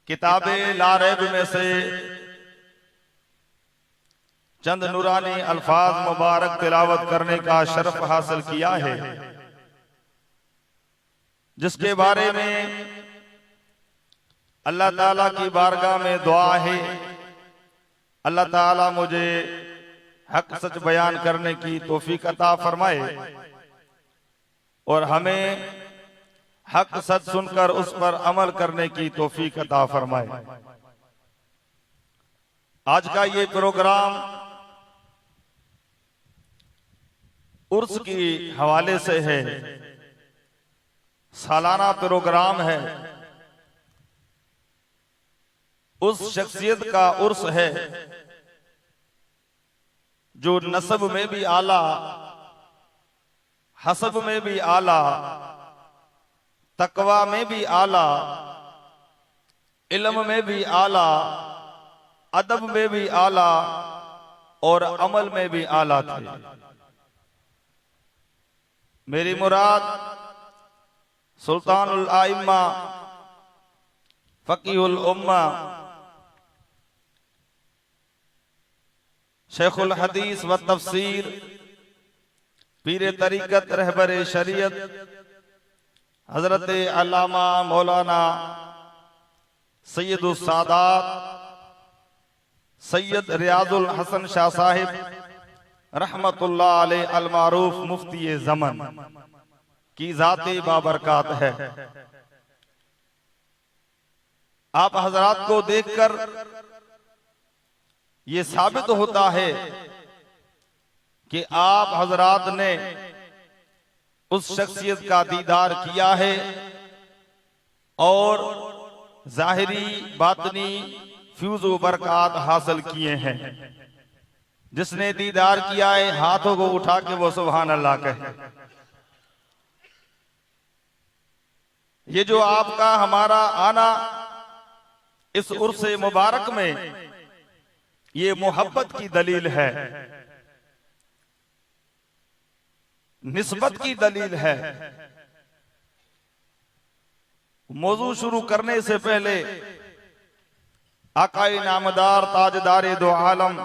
किताबे लारैब में से चंद नूरानी अल्फाज मुबारक तिलावत करने का शर्फ हासिल किया है, जिसके बारे में अल्लाह ताला की बारगाह में दुआ है, अल्लाह ताला मुझे हक सच बयान करने की तौफीक अता फरमाए और हमें हक सच सुनकर उस पर अमल करने की तौफीक अता फरमाए। आज का ये प्रोग्राम उर्स की हवाले से है, सालाना प्रोग्राम है। उस शख्सियत का उर्स है जो नसब में भी आला, हसब में भी आला, तकवा में भी आला, इल्म में भी आला, अदब में भी आला और अमल में भी आला थे। मेरी मुराद सुल्तानुल आइम्मा, फकीहुल उम्मा, शेखुल हदीस व तफसीर, पीर तरीकत, रहबर शरीयत हजरत अल्लामा मौलाना सैयदुस सादात सैयद रियाजुल हसन शाह साहिब रहमतुल्लाह अलैह अल मारूफ मुफ्ती ज़मन की जाते बाबरकात है। आप हजरात को देखकर ये साबित होता है कि आप हजरात ने उस शख्सियत का दीदार किया है और जाहिरी बातनी फ्यूज व बरकात हासिल किए हैं। जिसने दीदार किया है हाथों को उठा के वो सुभान अल्लाह कहे। ये जो आपका हमारा आना इस उर्स मुबारक में, ये मोहब्बत की दलील है, निस्बत की दलील है। मौजू शुरू करने से पहले आकाए नामदार ताजदारे दो आलम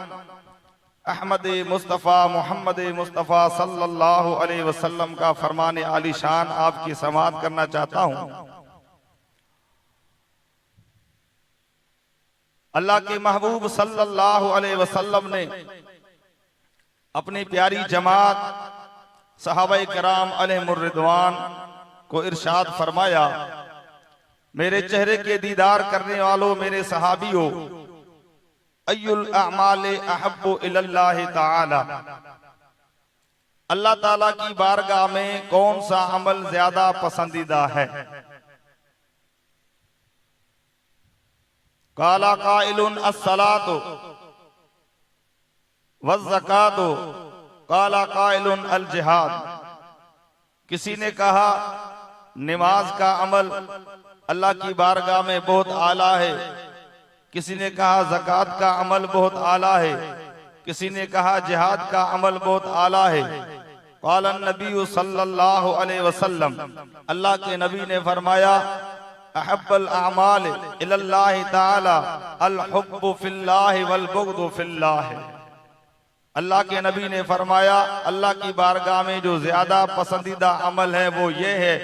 अहमद मुस्तफ़ा मोहम्मद मुस्तफ़ा सल्लल्लाहु अलैहि वसल्लम का फरमान आली शान आपकी समाअत करना चाहता हूं। अल्लाह के महबूब सल्लल्लाहु अलैहि वसल्लम ने अपनी प्यारी जमात सहाबाए कराम अलैहिमुर रिदवान को इरशाद फरमाया, मेरे चेहरे के दीदार करने वालों, मेरे सहाबियों, अय्युल अमाले अहब्बु इलल्लाहि ताला, अल्लाह ताला की बारगाह में कौन सा अमल ज्यादा पसंदीदा है? काला काइलुन अस्सलातु वज़्ज़कातु, काला काइलुन अल जिहाद। किसी ने कहा नमाज का अमल अल्लाह की बारगाह में बहुत आला है, किसी ने कहा ज़कात का अमल बहुत आला है, किसी ने कहा जिहाद का अमल बहुत आला है। क़ाल नबी सल्लल्लाहु अलैहि वसल्लम, अल्लाह के नबी ने फरमाया, अहब्बुल अमाल इलल्लाहि ताला अल हुब्बु फिल्लाहि वल बुग़्दु फिल्लाहि। अल्लाह के नबी ने फरमाया, अल्लाह की बारगाह में जो ज्यादा पसंदीदा अमल है वो ये है,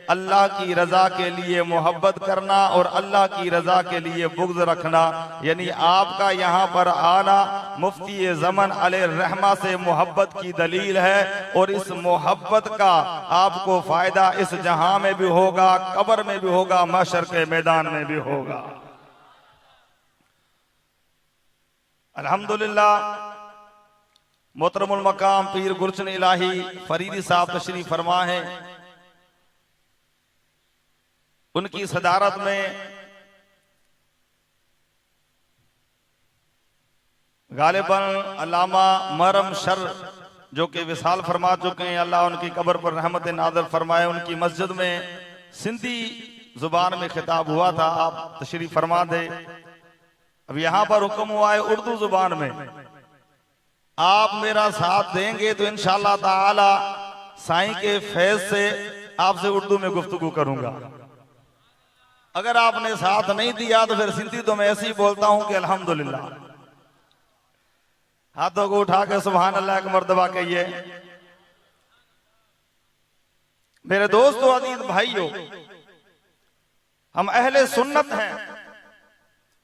अल्लाह की रजा के लिए मोहब्बत करना और अल्लाह की रजा के लिए बुग़्ज़ रखना। यानी आपका यहाँ पर आना मुफ्ती ज़मन अलैहि रहमा से मोहब्बत की दलील है और इस मोहब्बत का आपको फायदा इस जहां में भी होगा, कब्र में भी होगा, महशर के मैदान में भी होगा। अल्हम्दुलिल्लाह, मोहतरमुल मकाम पीर गुलशन इलाही फरीदी साहब तशरीफ फरमा है। उनकी सदारत में गालिबन अल्लामा मरम शर जो कि विसाल फरमा चुके हैं, अल्लाह उनकी कब्र पर रहमत नाज़िल फरमाए। उनकी मस्जिद में सिंधी जुबान में खिताब हुआ था, आप तशरीफ फरमा दे। अब यहाँ पर हुक्म हुआ है उर्दू जुबान में, आप मेरा साथ देंगे तो इंशाअल्लाह ताला साईं के फैज से आपसे उर्दू में गुफ्तगू करूंगा। अगर आपने साथ नहीं दिया तो फिर सिंधी तो मैं ऐसे ही बोलता हूं कि अल्हम्दुलिल्लाह। हाथों को उठा के सुभान अल्लाह एक मर्तबा कहिए। मेरे दोस्तों, अजीज भाइयों, हम अहले सुन्नत हैं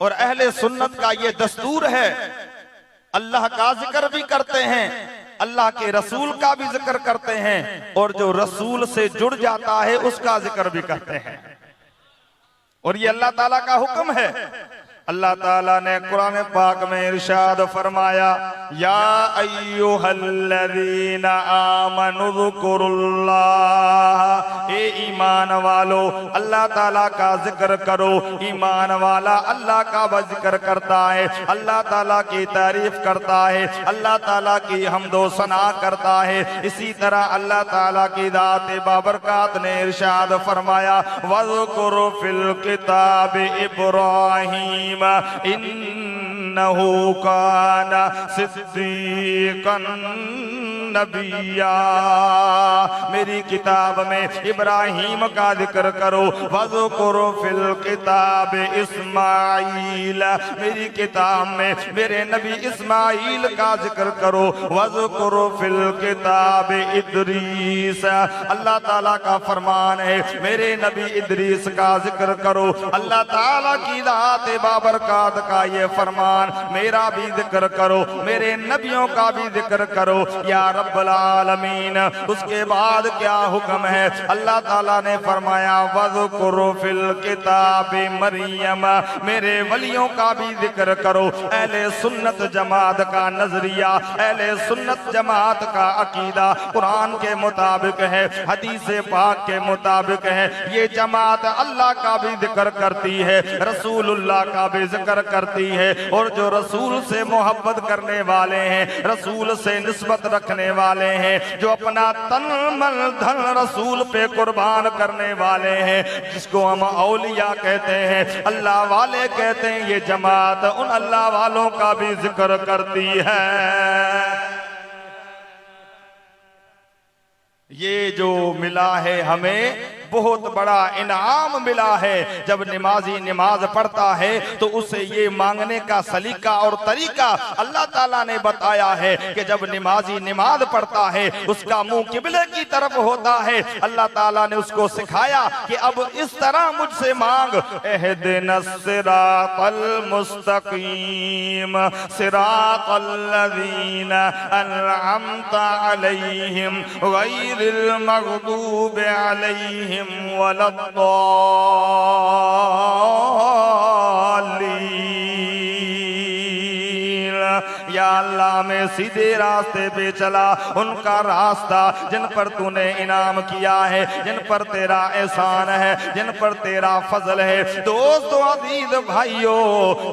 और अहले सुन्नत का ये दस्तूर है, अल्लाह का जिक्र भी करते हैं, अल्लाह के रसूल का भी जिक्र करते हैं, और जो रसूल से जुड़ जाता है उसका जिक्र भी करते हैं। और ये अल्लाह ताला का हुक्म है। अल्लाह ताला ने कुरान पाक में इरशाद फरमाया, या अय्युहल्लज़ीना आमनु ज़ुकुरुल्लाह, ए ईमान वालो अल्लाह ताला का जिक्र करो। ईमान वाला अल्लाह का जिक्र करता है, अल्लाह ताला की तारीफ करता है, अल्लाह ताला की हम्दो सना करता है। इसी तरह अल्लाह ताला की दात बाबरकात ने इरशाद फरमाया, वज़कुरु फिल किताब इब्राहीम इन्नहु काना सिद्दीक़न नबिया। मेरी किताब में इब्राहिम का जिक्र करो। वज़कुरु फिल किताब इस्माईल, मेरी किताब में मेरे नबी इस्माईल का जिक्र करो। वज़कुरु फिल किताब इदरीस, अल्लाह ताला का फरमान है, मेरे नबी इदरीस का जिक्र करो। अल्लाह ताला की दात बाबरकात का ये फरमान, मेरा भी जिक्र करो, मेरे नबियों का भी जिक्र करो या रब्बुल आलमीन। उसके बाद क्या हुक्म है? अल्लाह ताला ने फरमाया, वज़कुरु फिल किताब मरियम, मेरे वलियों का भी जिक्र करो। अहले सुन्नत जमात का नजरिया, अहले सुन्नत जमात का अकीदा कुरान के मुताबिक है, हदीस पाक के मुताबिक है। ये जमात अल्लाह का भी जिक्र करती है, रसूलुल्लाह का भी जिक्र करती है, और जो रसूल से मोहब्बत करने वाले हैं, रसूल से निस्बत रखने वाले हैं, जो अपना तन मन धन रसूल पे कुर्बान करने वाले हैं, जिसको हम औलिया कहते हैं, अल्लाह वाले कहते हैं, ये जमात उन अल्लाह वालों का भी जिक्र करती है। ये जो मिला है हमें, बहुत बड़ा इनाम मिला है। जब नमाजी नमाज पढ़ता है तो उसे ये मांगने का सलीका और तरीका अल्लाह ताला ने बताया है कि जब नमाजी नमाज पढ़ता है उसका मुंह किबले की तरफ होता है। अल्लाह ताला ने उसको सिखाया कि अब इस तरह मुझसे मांग, एहदिनस सिरातल मुस्तकीम सिरातल लज़ीना अनअमता अलैहिम गैरिल मग़दूबि अलैहिम वलद्दालीन। या अल्लाह मैं सीधे रास्ते पे चला, उनका रास्ता जिन पर तूने इनाम किया है, जिन पर तेरा एहसान है, जिन पर तेरा फजल है। दोस्तों, अजीज भाइयों,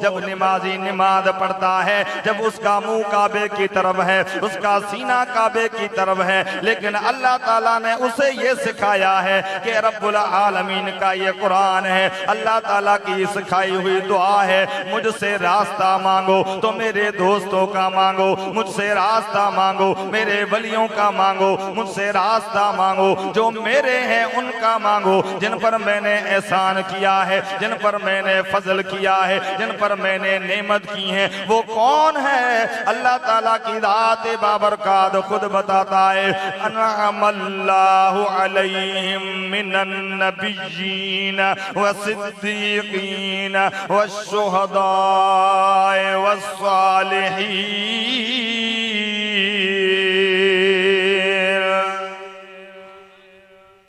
जब नमाजी नमाज पढ़ता है, जब उसका मुंह काबे की तरफ है, उसका सीना काबे की तरफ है, लेकिन अल्लाह ताला ने उसे ये सिखाया है कि रब्बुल आलमीन का ये कुरान है, अल्लाह ताला की सिखाई हुई दुआ है, मुझसे रास्ता मांगो तो मेरे दोस्तों का मांगो, मुझसे रास्ता मांगो, मेरे वलियों का मांगो, मुझसे रास्ता मांगो, जो मेरे हैं उनका मांगो, जिन पर मैंने एहसान किया है, जिन पर मैंने फजल किया है, जिन पर मैंने नेमत की है। वो कौन है? अल्लाह ताला की दात बाबरकात खुद बताता है, अनअमल्लाहु अलैहिम मिनन नबिय्यीन व सिद्दीकीन व शुहदाए व सालिहीन।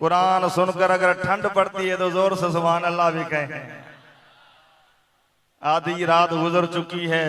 कुरान सुनकर अगर ठंड पड़ती है तो जोर से सुभान अल्लाह भी कहें। आधी रात गुजर चुकी है,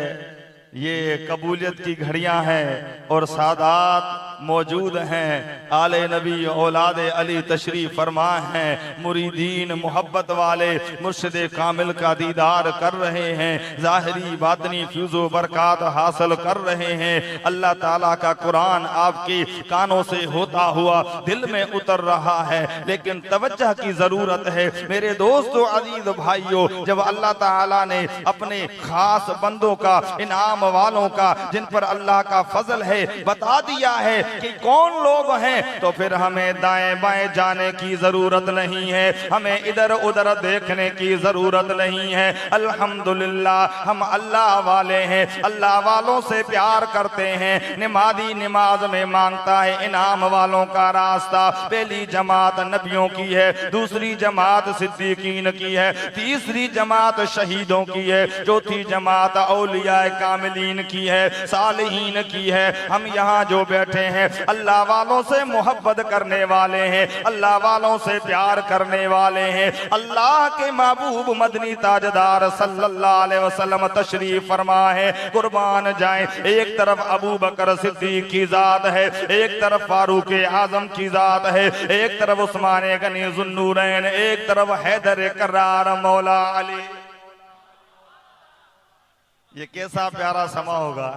ये कबूलियत की घड़ियां हैं और सादात मौजूद हैं। आले नबी औलाद अली तशरीफ फरमा हैं, मुरीदीन मोहब्बत वाले मुर्शिद कामिल का दीदार कर रहे हैं, ज़ाहिरी बातनी फ्यूज़ो बरकात हासिल कर रहे हैं। अल्लाह ताला का कुरान आपके कानों से होता हुआ दिल में उतर रहा है, लेकिन तवज्जो की जरूरत है। मेरे दोस्तों, अजीज भाइयों, जब अल्लाह ताला ने अपने खास बंदों का, इनाम वालों का, जिन पर अल्लाह का फजल है, बता दिया है, कि कौन लोग हैं, तो फिर हमें दाएं बाएं जाने की जरूरत नहीं है, हमें इधर उधर देखने की जरूरत नहीं है। अल्हम्दुलिल्लाह हम अल्लाह वाले हैं, अल्लाह वालों से प्यार करते हैं। नमाजी नमाज में मांगता है इनाम वालों का रास्ता। पहली जमात नबियों की है, दूसरी जमात सिद्दीकीन की है, तीसरी जमात शहीदों की है, चौथी जमात औलिया कामिलीन की है, सालिहीन की है। हम यहाँ जो बैठे हैं अल्लाह वालों से मोहब्बत करने वाले हैं, अल्लाह वालों से प्यार करने वाले हैं। अल्लाह के महबूब मदनी ताजदार सल्लल्लाहु अलैहि वसल्लम तशरीफ फरमा है, कुर्बान जाए। एक तरफ अबू बकर सिद्दीक की जात है, एक तरफ फारूक आजम की जात है, एक तरफ उस्मान गनी जुन्नूरैन, एक तरफ हैदर करार मौला अली। ये कैसा प्यारा समा होगा।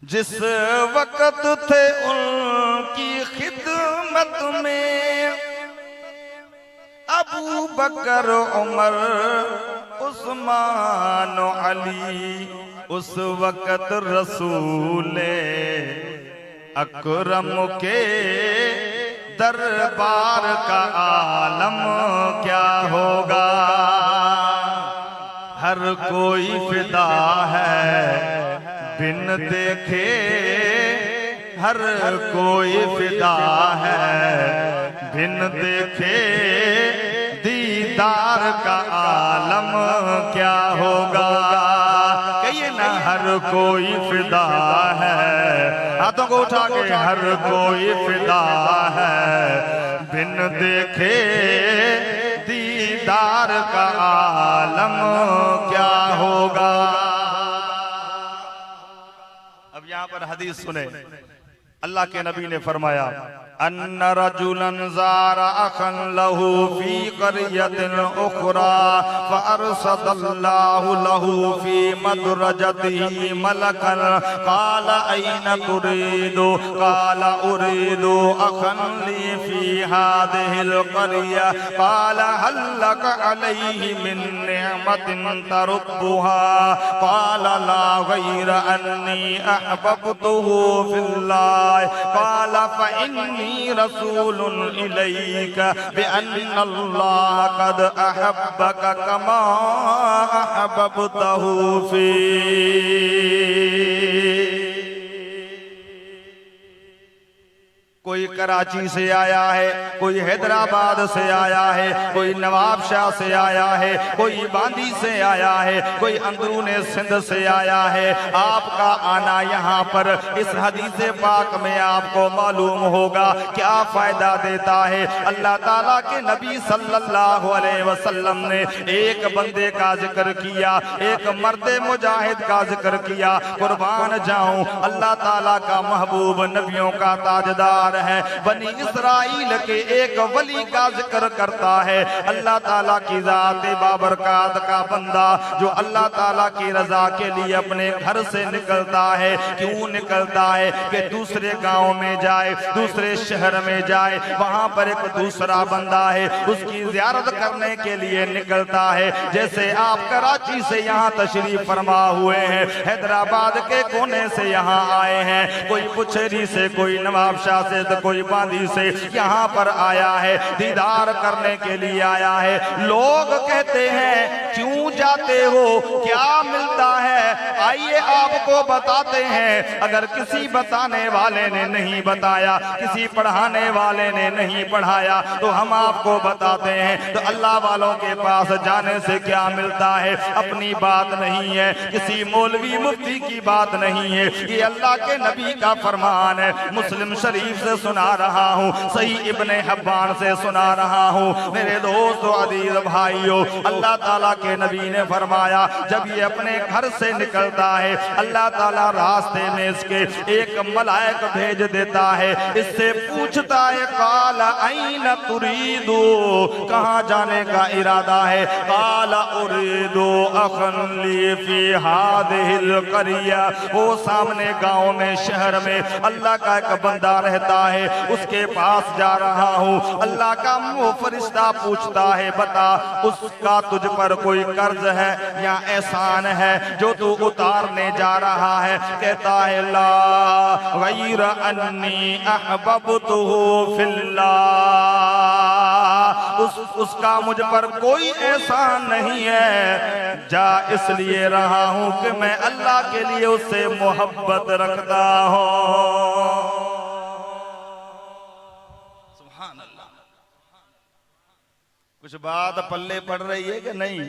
जिस वक्त थे उनकी खिदमत में अबू बकर उमर उस्मान अली, उस वक्त रसूले अकरम के दरबार का आलम क्या होगा। हर कोई फिदा है बिन देखे, हर कोई फिदा है बिन देखे, दीदार का आलम क्या होगा। कहिए ना हर कोई फिदा है, हाथों को उठा के हर कोई फिदा है बिन देखे, दीदार का आलम क्या होगा। अब यहाँ पर हदीस सुने, अल्लाह के नबी ने फरमाया अन्ना रजुलन ज़ारा अखन लहू फी क़रियतिन उख़रा फ़अरसदल्लाहु लहू फी मदरजतिही मलकन क़ाल ऐन तुरीदु क़ाल उरीदु अखन ली फी हादिहिल क़रिया क़ाल हल लक अलैहि मिन निअमतिन तरुब्बुहा क़ाल ला ग़ैर अन्नी अहबब्तुहु फिल्लाह क़ाल फ़इन्नी रसूलुन इलैका बिअन्नल्लाह क़द अहब्बक कमा अहबब्तहु फी। कोई कराची से आया है, कोई हैदराबाद से आया है, कोई नवाबशाह से आया है, कोई बांदी से आया है, कोई अंदरूने सिंध से आया है। आपका आना यहाँ पर इस हदीस पाक में आपको मालूम होगा क्या फायदा देता है। अल्लाह ताला के नबी सल्लल्लाहु अलैहि वसल्लम ने एक बंदे का जिक्र किया, एक मर्दे मुजाहिद का जिक्र किया। कुर्बान जाऊं, अल्लाह ताला का महबूब नबियों का ताजदार है, बनी इसराइल के एक वली का जिक्र करता है। अल्लाह ताला की जात बाबरकात का बंदा जो अल्लाह ताला की रजा के लिए अपने घर से निकलता है। क्यों निकलता है कि दूसरे गांव में जाए, दूसरे शहर में जाए, वहां पर एक दूसरा बंदा है उसकी ज़ियारत करने के लिए निकलता है। जैसे आप कराची से यहाँ तशरीफ फरमा हुए हैं, हैदराबाद के कोने से यहाँ आए हैं, कोई पुछेरी से, कोई नवाबशाह से, तो कोई बांदी से यहाँ पर आया है, दीदार करने के लिए आया है। लोग कहते हैं क्यों जाते हो, क्या मिलता है, आइए आपको बताते हैं। अगर किसी बताने वाले ने नहीं बताया, किसी पढ़ाने वाले ने नहीं पढ़ाया, तो हम आपको बताते हैं। तो अल्लाह वालों के पास जाने से क्या मिलता है, अपनी बात नहीं है, किसी मौलवी मुफ्ती की बात नहीं है, ये अल्लाह के नबी का फरमान है। मुस्लिम शरीफ से सुना रहा हूँ, सही इब्ने हब्बान से सुना रहा हूँ। मेरे दोस्तों, अजीज भाइयों, अल्लाह ताला के नबी ने फरमाया जब ये अपने घर से निकलता है, अल्लाह ताला रास्ते में इसके एक मलाइक भेज देता है, इससे पूछता है काला ऐन तुरीदु, कहाँ जाने का इरादा है। काला उरीदु अखन ली फी हादिहिल क़रिया, वो सामने गांव में, शहर में अल्लाह का एक बंदा रहता है उसके पास जा रहा हूँ। अल्लाह का वो फरिश्ता पूछता है बता उसका तुझ पर कोई कर्ज है या एहसान है जो तू उतारने जा रहा है? कहता है ला गैर अन्नी अहबब्तुहु फिल्लाह, उसका मुझ पर कोई एहसान नहीं है, जा इसलिए रहा हूं कि मैं अल्लाह के लिए उससे मोहब्बत रखता हूं। सुभान अल्लाह। कुछ बात पल्ले पड़ रही है कि नहीं?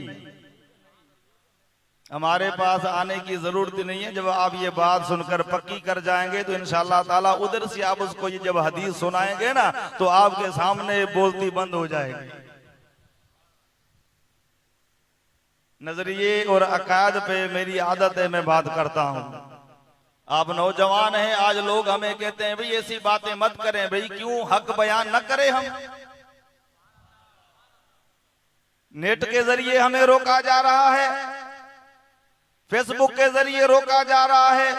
हमारे पास आने की जरूरत नहीं है। जब आप ये बात सुनकर पक्की कर जाएंगे तो इंशाअल्लाह ताला उधर से आप उसको ये जब हदीस सुनाएंगे ना तो आपके सामने बोलती बंद हो जाएगी। नजरिए और अकायद पे मेरी आदत है, मैं बात करता हूं। आप नौजवान हैं, आज लोग हमें कहते हैं भाई ऐसी बातें मत करें, भाई क्यों हक बयान न करें हम? नेट के जरिए हमें रोका जा रहा है, फेसबुक के जरिए रोका जा रहा है,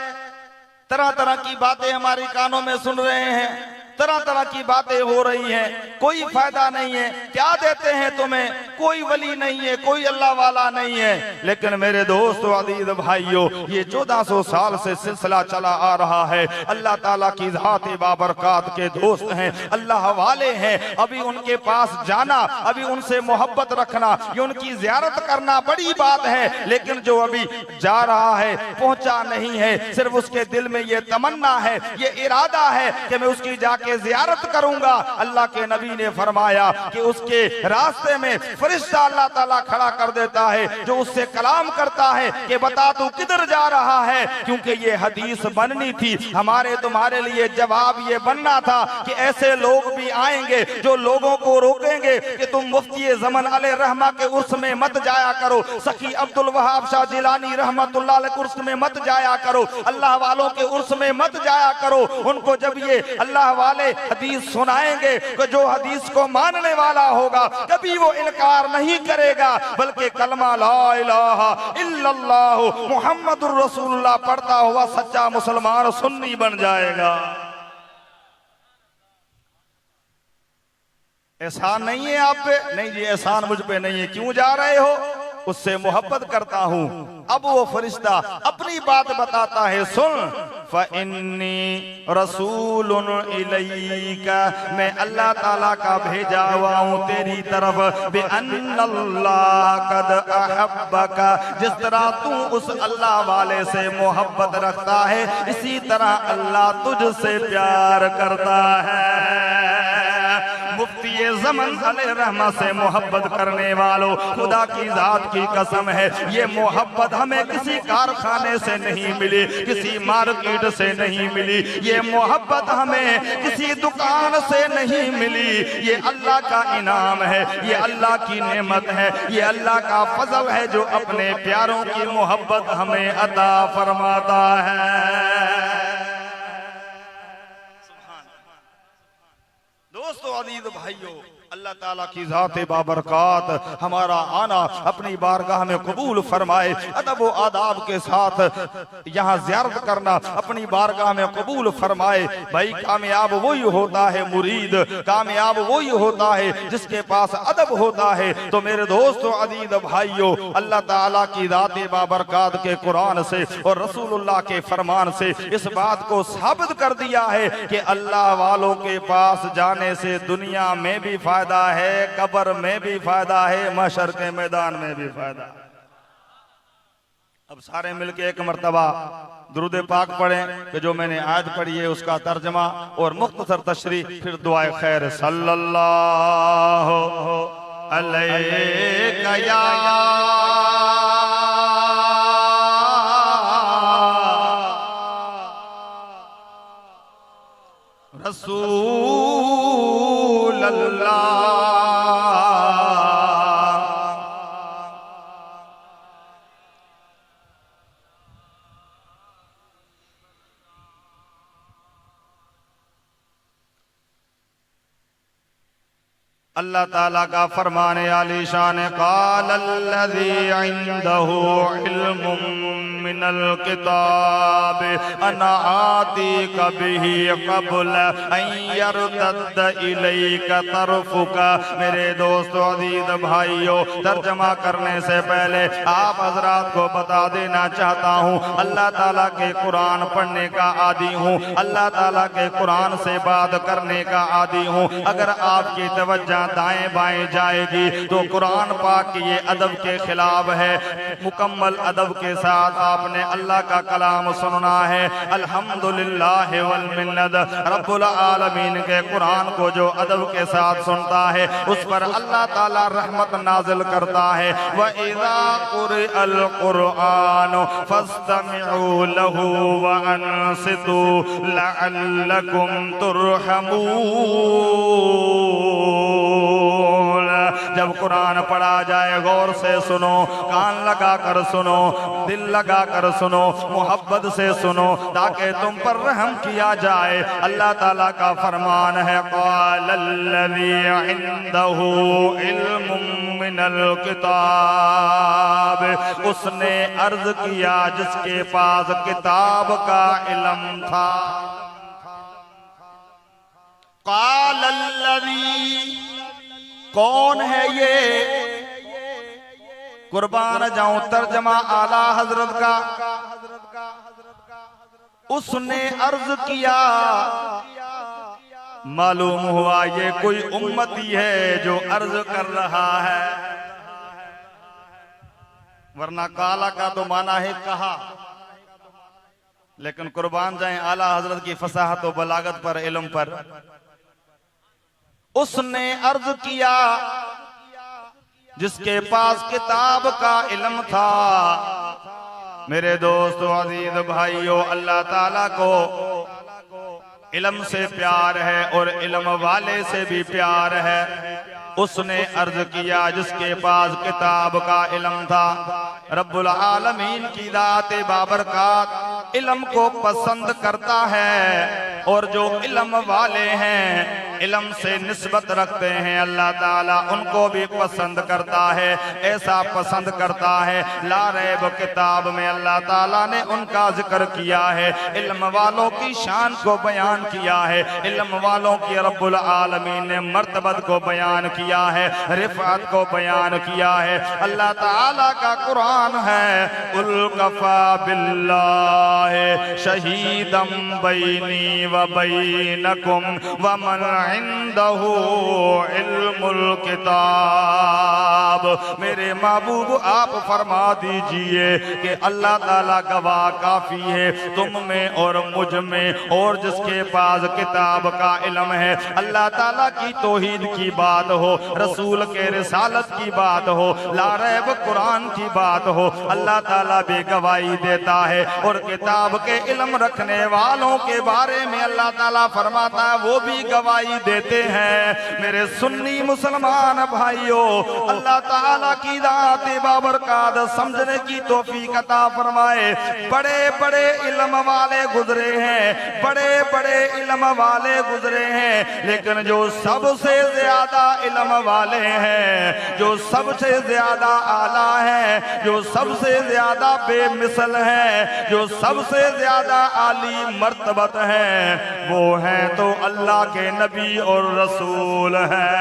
तरह तरह की बातें हमारे कानों में सुन रहे हैं, तरह तरह की बातें हो रही हैं, कोई फायदा नहीं है। क्या देते हैं तुम्हें? कोई वली नहीं है, कोई अल्लाह वाला नहीं है। लेकिन मेरे दोस्तों अजीज भाइयों, ये 1400 साल से सिलसिला चला आ रहा है। अल्लाह ताला की ज़ात बाबरकात के दोस्त हैं, अल्लाह वाले हैं। अभी उनके पास जाना, अभी उनसे मोहब्बत रखना, ये उनकी ज़ियारत करना बड़ी बात है। लेकिन जो अभी जा रहा है, पहुंचा नहीं है, सिर्फ उसके दिल में ये तमन्ना है, ये इरादा है कि मैं उसकी जाके ज़ियारत करूंगा। अल्लाह के नबी ने फरमाया कि उसके रास्ते में फरिश्ता अल्लाह ताला खड़ा कर देता है जो उससे कलाम करता है कि बता तू किधर जा रहा है। क्योंकि ये हदीस बननी थी, हमारे तुम्हारे लिए जवाब ये बनना था कि ऐसे लोग भी आएंगे जो लोगों को रोकेंगे कि तुम मुफ्ती ज़मान अलैहि रहमा के उर्स में मत जाया करो, सखी अब्दुल वहाब शाह जिलानी रहमतुल्लाह अलैह उर्स में मत जाया करो, अल्लाह वालों के उर्स में मत जाया करो। उनको जब ये अल्लाह वाले हदीस सुनाएंगे कि जो हदीस को मानने वाला होगा कभी वो इनकार नहीं करेगा, बल्कि कलमा ला इलाहा इल्लल्लाह मुहम्मदुर रसूलुल्लाह पढ़ता हुआ सच्चा मुसलमान सुन्नी बन जाएगा। एहसान नहीं है आप पे? नहीं जी, एहसान मुझ पे नहीं है। क्यों जा रहे हो? उससे मोहब्बत करता हूं। अब वो फरिश्ता अपनी बात बताता है, सुन फ़इन्नी रसूलुन इलैका, मैं अल्लाह ताला का भेजा हुआ हूं तेरी तरफ, बिअन्नल्लाह कद अहब्बका, जिस तरह तू उस अल्लाह वाले से मोहब्बत रखता है इसी तरह अल्लाह तुझसे प्यार करता है। मुफ्ती ज़मान अलैहि रहमा से मोहब्बत करने वालों, खुदा की जात की कसम है ये मोहब्बत हमें किसी कारखाने से नहीं मिली, किसी मार्केट से नहीं मिली, ये मोहब्बत हमें किसी दुकान से नहीं मिली। ये अल्लाह का इनाम है, ये अल्लाह की नेमत है, ये अल्लाह का फजल है जो अपने प्यारों की मोहब्बत हमें अता फरमाता है। दोस्तों अजीज भाइयों, अल्लाह ताला की ज़ात बाबरकात हमारा आना अपनी बारगाह में कबूल फरमाए। अदब व आदाब के साथ यहाँ ज़ियारत करना अपनी बारगाह में कबूल फरमाए। भाई कामयाब वही होता है, मुरीद कामयाब वही होता है जिसके पास अदब होता है। तो मेरे दोस्तों अजीज भाइयों, अल्लाह ताला की ज़ात बाबरकात के कुरान से और रसूलुल्लाह के फरमान से इस बात को साबित कर दिया है कि अल्लाह वालों के पास जाने से दुनिया में भी फायदा है, कब्र में भी फायदा है, महशर के मैदान में भी फायदा। अब सारे मिलके एक मर्तबा दुरूद पाक पढ़ें कि जो मैंने आज पढ़ी है उसका तर्जमा और मुख्तसर तशरीह, फिर दुआए खैर सल्लल्लाहु अलैहि या रसूल अल्लाह। अल्लाह ताला का फरमाने आली शान, क़ाल अल्लज़ी इंदहु इल्मुम मिनल किताब अना आतीका बिही क़ब्ल अन यरतद्द इलैका तरफ़ुका। मेरे दोस्तों, अज़ीज़ भाइयों, तर्जमा करने से पहले आप हजरात को बता देना चाहता हूँ, अल्लाह ताला के कुरान पढ़ने का आदी हूँ, अल्लाह ताला के कुरान से बात करने का आदी हूँ। अगर आपकी तवज्जो दाएं बाएं जाएगी तो कुरान पाक की ये अदब के खिलाफ है। मुकम्मल अदब के साथ आपने अल्लाह का कलाम सुनना है। अल्हम्दुलिल्लाह वल मिन्नत। रब्बुल आलमीन के कुरान को जो अदब के साथ सुनता है उस पर अल्लाह ताला रहमत नाजिल करता है। व इज़ा क़ुरिअल क़ुरआन फस्तमिऊ लहू व अंसितू लअल्लकुम तुरहमून। जब कुरान पढ़ा जाए गौर से सुनो, कान लगा कर सुनो, दिल लगा कर सुनो, मोहब्बत से सुनो, ताकि तुम पर रहम किया जाए। अल्लाह ताला का फरमान है, क़ालल्लज़ी इंदहु इल्मुम मिनल किताब। उसने अर्ज किया जिसके पास किताब का इल्म था। क़ालल्लज़ी, कौन है ये? कुर्बान जाऊं तर्जमा आला हजरत का। उसने अर्ज किया, मालूम हुआ ये कोई उम्मती है जो अर्ज कर रहा है, वरना काला का तो माना है कहा। लेकिन कुर्बान जाएं आला हजरत की फसाहत और बलागत पर, इल्म पर। उसने अर्ज किया जिसके पास किताब का इल्म था। मेरे दोस्तों, अजीज भाइयों, अल्लाह ताला को इल्म से प्यार है और इल्म वाले से भी प्यार है। उसने अर्ज किया जिसके पास किताब का इल्म था। रब्बुल आलमीन की दाते बाबरकात इल्म को पसंद करता है, और जो इल्म वाले हैं, इल्म से निस्बत रखते हैं, अल्लाह ताला उनको भी पसंद करता है। ऐसा पसंद करता है, ला रैब किताब में अल्लाह ताला ने उनका जिक्र किया है, इल्म वालों की शान को बयान किया है, इल्म वालों की रब्बुल आलमीन ने मर्तबत को बयान किया है, रिफात को बयान किया है। अल्लाह ताला का कुरान है, कुल कफा बिल्लाहि शहीदम बैनी व बैनकुम व मन इंदहु इल्मुल किताब। मेरे महबूब आप फरमा दीजिए कि अल्लाह ताला गवाह काफी है तुम में और मुझ में, और जिसके पास किताब का इल्म है। अल्लाह ताला की तौहीद की बात हो, रसूल के रिसालत की बात हो, ला रैब कुरान की बात हो, अल्लाह ताला भी गवाही देता है। और किताब के इल्म रखने वालों के बारे में अल्लाह ताला फरमाता है वो भी गवाही देते हैं। मेरे सुन्नी मुसलमान भाइयों, अल्लाह ताला की दात बाबरकात समझने की तौफीक अता फरमाए। बड़े बड़े इल्म वाले गुजरे हैं, बड़े बड़े इल्म वाले गुजरे हैं, लेकिन जो सबसे ज्यादा इल्म वाले हैं, जो सबसे ज्यादा आला है, जो सबसे ज्यादा बेमिसल है, जो सबसे ज्यादा आली मर्तबत है, वो है तो अल्लाह के नबी और रसूल है।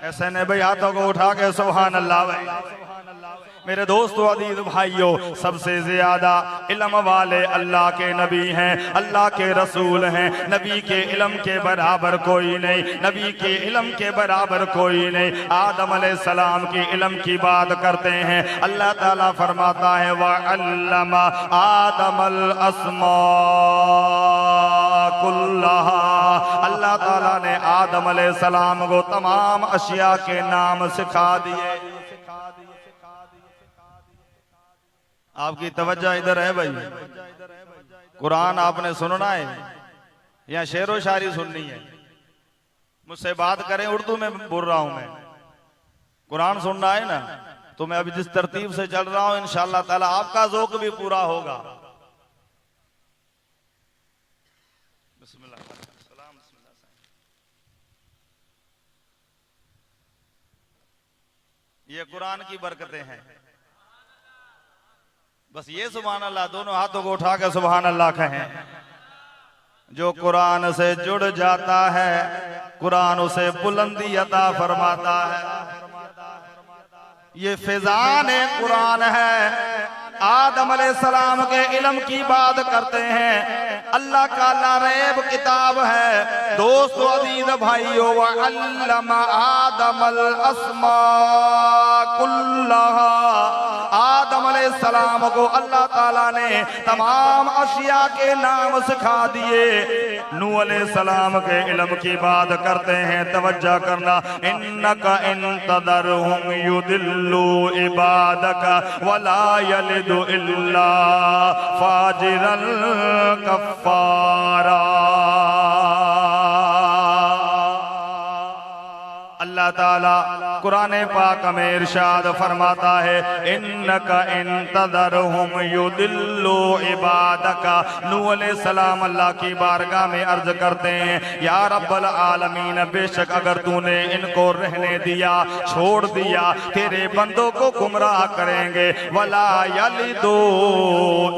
ऐसे ने भाई हाथों को उठा के सुभान अल्लाह भाई। मेरे दोस्तों, अजीज भाइयों, सबसे ज्यादा इल्म वाले अल्लाह के नबी हैं, अल्लाह के रसूल हैं। नबी के इल्म के बराबर कोई नहीं, नबी के इल्म के बराबर कोई नहीं। आदम अलैहिस्सलाम की इल्म की बात करते हैं, अल्लाह ताला फरमाता है व अल्लमा आदमल अस्मा कुल्लहा। अल्लाह ताला ने आदम अलैहिस्सलाम को तमाम अशिया के नाम सिखा दिए। आपकी तवज्जो इधर है भाई, कुरान आपने सुनना है या शेरो शायरी सुननी है? मुझसे बात करें, उर्दू में बोल रहा हूं मैं, कुरान सुनना है ना। तो मैं अभी जिस तरतीब से चल रहा हूं इंशाअल्लाह ताला आपका ज़ौक़ भी पूरा होगा। बिस्मिल्लाह। ये कुरान की बरकतें हैं। बस ये सुभान अल्लाह, दोनों हाथों को उठा के सुभान अल्लाह कहें। जो कुरान से जुड़ जाता है कुरान उसे बुलंदी अता फरमाता है। ये फिजान कुरान है। आदम अलैहिस्सलाम के इल्म की बात करते हैं। अल्लाह का लारैब किताब है। दोस्तों अजीज भाइयों, व अल्लमा आदमल अस्मा कुल्लहा, आदम अलैहिस्सलाम को अल्लाह ताला ने तमाम अशिया के नाम सिखा दिए। नूह अलैहिस्सलाम के इल्म की बात करते हैं, तवज्जो करना। इन्नका इंतदरहुम युदिल्लु इबादका वला यलिदु इल्ला फाजिरल कफ्फारा। अल्लाह ताला कुरान पाक में इरशाद फरमाता है, इन्नका इंतदरहुम युदिल्लु इबादका। नूह अलैहिस्सलाम अल्लाह की बारगाह में अर्ज करते हैं, या रब्बल आलमीन, बेशक अगर तूने इनको रहने दिया, छोड़ दिया, तेरे बंदों को गुमराह करेंगे। वला यलिदु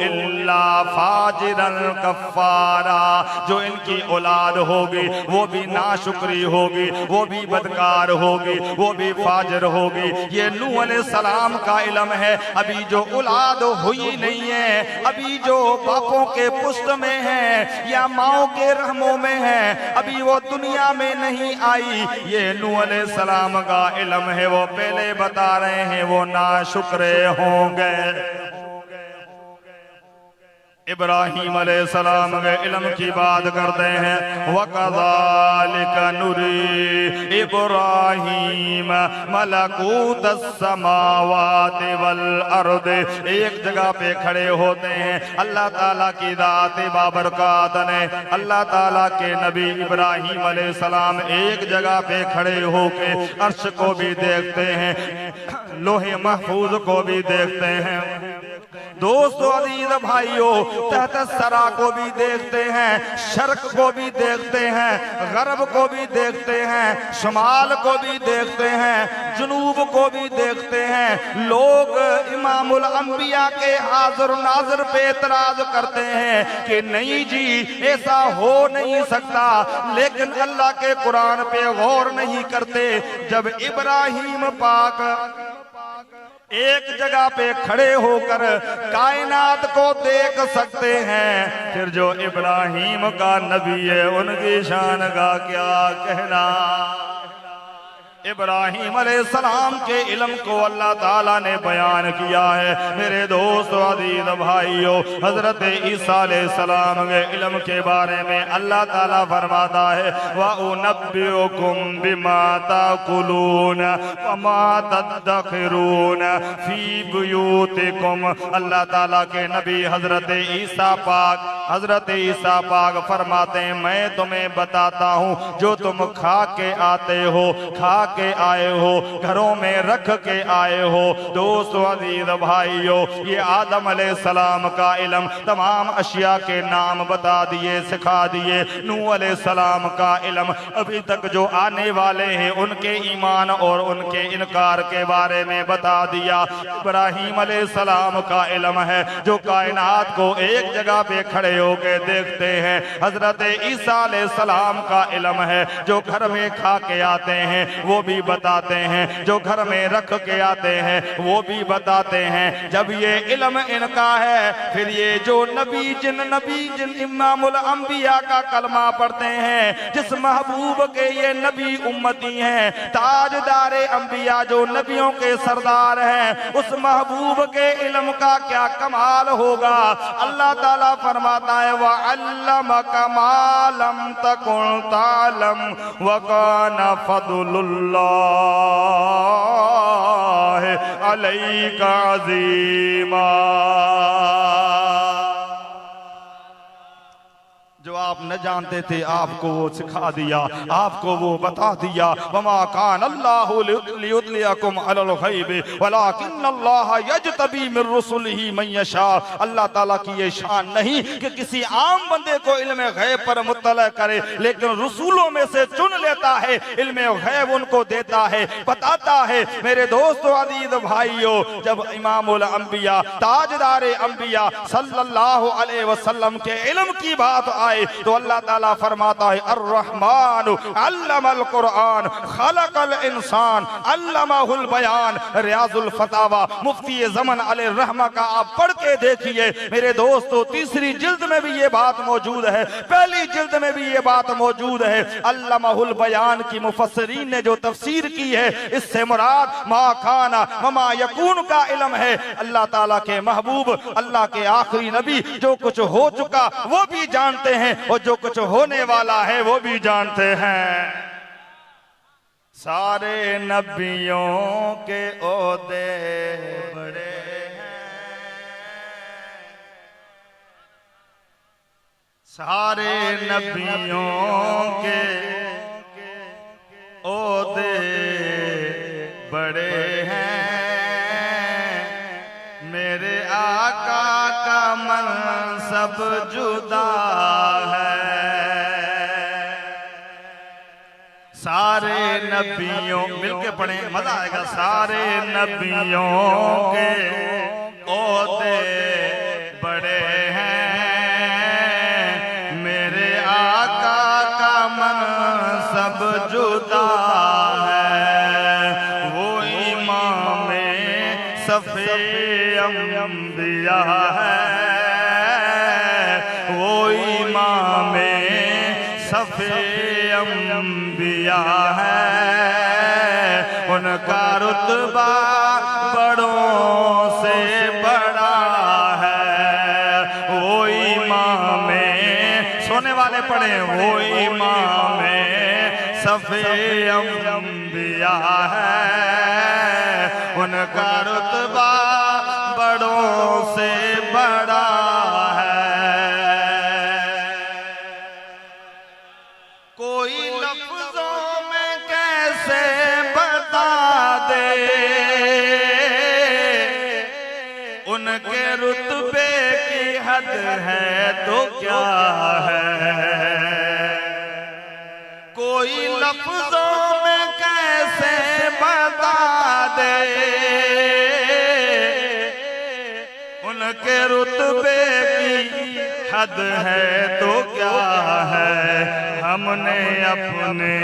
इल्ला फाजिरन कफ्फारा, जो इनकी औलाद होगी वो भी नाशुक्री होगी, वो भी बदकार होगी, वो भी फाजिर होगी। ये नूह अलैहिस्सलाम का इल्म है। अभी जो औलाद हुई नहीं है, अभी जो बापों के पुष्ट में है या माओ के रहमों में है, अभी वो दुनिया में नहीं आई, ये नूह अलैहिस्सलाम का इल्म है। वो पहले बता रहे हैं वो नाशुक्रे होंगे। इब्राहीम अलैहिस्सलाम के इल्म की बात करते हैं, वकज़ालिका नुरी इब्राहीम मलकूतस समावाति वल अर्द। एक जगह पे खड़े होते हैं, अल्लाह ताला की दात बाबरकात ने अल्लाह ताला के नबी इब्राहीम अलैहिस्सलाम एक जगह पे खड़े होके अर्श को भी देखते हैं, लोहे महफूज को भी देखते हैं। दोस्तों अजीज भाइयों, तहत सरा को भी देखते हैं, शर्क को भी देखते हैं, गरब को भी देखते हैं, शुमाल को भी देखते हैं, जुनूब को भी देखते हैं। लोग इमामुल अंबिया के हाजिर नाजिर पे एतराज करते हैं कि नहीं जी ऐसा हो नहीं सकता, लेकिन अल्लाह के कुरान पे गौर नहीं करते। जब इब्राहीम पाक एक जगह पे खड़े होकर कायनात को देख सकते हैं, फिर जो इब्राहीम का नबी है उनकी शान का क्या कहना। इब्राहीम अलैहिस्सलाम के इल्म को अल्लाह ताला ने बयान किया है। मेरे दोस्तों अजीज भाइयों, हजरत ईसा अलैहिस्सलाम के इल्म के बारे में अल्लाह ताला फरमाता है, व उनब्बिउकुम बिमा ताकुलून व मा तदखिरून फी बुयूतिकुम। अल्लाह ताला के नबी हजरत ईसा पाक फरमाते हैं, मैं तुम्हें बताता हूँ जो तुम खा के आते हो, खा के आए हो, घरों में रख के आए हो। दोस्तों अजीज भाइयों, ये आदम अलैहिस्सलाम का इल्म तमाम अशिया के नाम बता दिए, सिखा दिए। नूह अलैहिस्सलाम का इल्म अभी तक जो आने वाले हैं उनके ईमान और उनके इनकार के बारे में बता दिया। इब्राहीम अलैहिस्सलाम का इल्म है जो कायनात को एक जगह पे खड़े होके देखते हैं। हजरत ईसा अलैहिस्सलाम का इल्म है जो घर में खा के आते हैं वो भी बताते हैं, जो घर में रख के आते हैं वो भी बताते हैं। जब ये इल्म इनका है, फिर ये जो नबी जिन इमामुल अंबिया का कलमा पढ़ते हैं, जिस महबूब के ये नबी उम्मती हैं, ताजदारे अंबिया जो नबियों के सरदार हैं, उस महबूब के इल्म का क्या कमाल होगा। अल्लाह ताला फरमाता है, व अल्लमका मा लम तकुन तालम व काना फदलुल्लाह अलैका अज़ीमा। जो आप न जानते थे आपको वो सिखा दिया, आपको वो बता दिया। वमा कान अल्लाहु लियुदलियकुम अलल गैब वलाकिन्नल्लाह यजतबी मिन रुसुलिही मन यशा। अल्लाह ताला की ये शान नहीं कि किसी आम बंदे को इल्म गैब पर मुत्तला करे, लेकिन रसूलों में से चुन लेता है, इल्म गैब उनको देता है, बताता है। मेरे दोस्तों अजीज भाइयों, जब इमामुल अंबिया ताजदार अंबिया सल्लल्लाहु अलैहि वसल्लम के इल्म की बात आए तो अल्लाह ताला फरमाता है अर्रहमान अल्लमल कुरान खलकल इंसान अल्लमहुल बयान। रियाजुल फतावा मुफ्ती ज़मन अलैहि रहमा का आप पढ़ के देखिए मेरे दोस्तों, तीसरी जिल्द में भी ये बात मौजूद है, पहली जिल्द में भी ये बात मौजूद है। अल्लमहुल बयान की मुफस्सिरीन ने जो तफसीर की है, इससे मुराद मा खाना वमा यकून का इल्म है। अल्लाह ताला के महबूब, अल्लाह के आखिरी नबी जो कुछ हो चुका वो भी जानते हैं और जो कुछ होने वाला है वो भी जानते हैं। सारे नबियों के ओहदे बड़े हैं, सारे नबियों के ओहदे बड़े हैं, मेरे आका का मनसब जुदा है। सारे नबियों, मिलके पढ़े मजा आएगा। सारे नबियों के ओहदे बड़े हैं, मेरे आका का मनसब जुदा है। वो इमाम सफ़े अंबिया है, वो इमाम सफ़े अंबिया है। उनका रुतबा बड़ों से बड़ा है। वो इमाम, सोने वाले पढ़े, वो इमाम सफ़े अंबिया है। उनका रुतबा बड़ों से बड़ा है। कोई लफ्जों में कैसे बता दे उनके रुतबे की हद है तो क्या है। कोई लफ्जों में कैसे बता दे उनके रुतबे की हद है तो क्या है। हमने अपने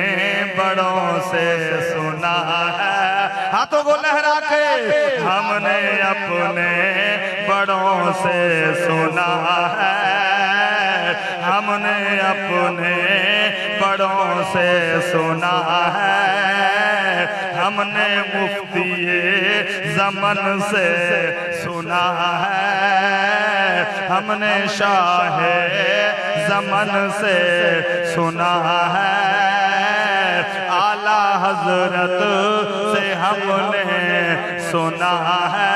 बड़ों से सुना है, हाथों को लहरा के, हमने अपने बड़ों से सुना है। हमने अपने बड़ों से सुना है। हमने मुफ्ती ज़मन से सुना है। हमने शाह ज़मन से सुना है। आला हजरत से हमने सुना है।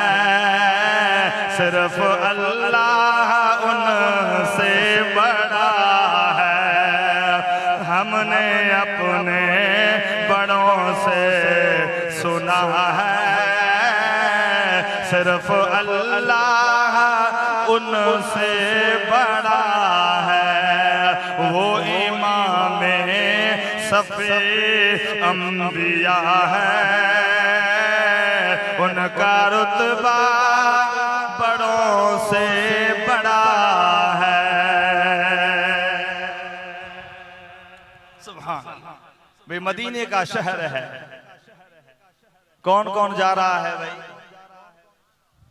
सिर्फ अल्लाह उनसे बड़ा है। हमने अपने बड़ों से सुना है। सिर्फ अल्लाह उनसे बड़ा है। वो इमाम सफ़े अंबिया है। उनका रुतबा बड़ों से बड़ा है। सुभान अल्लाह। भाई मदीने का शहर है, कौन कौन जा रहा है भाई?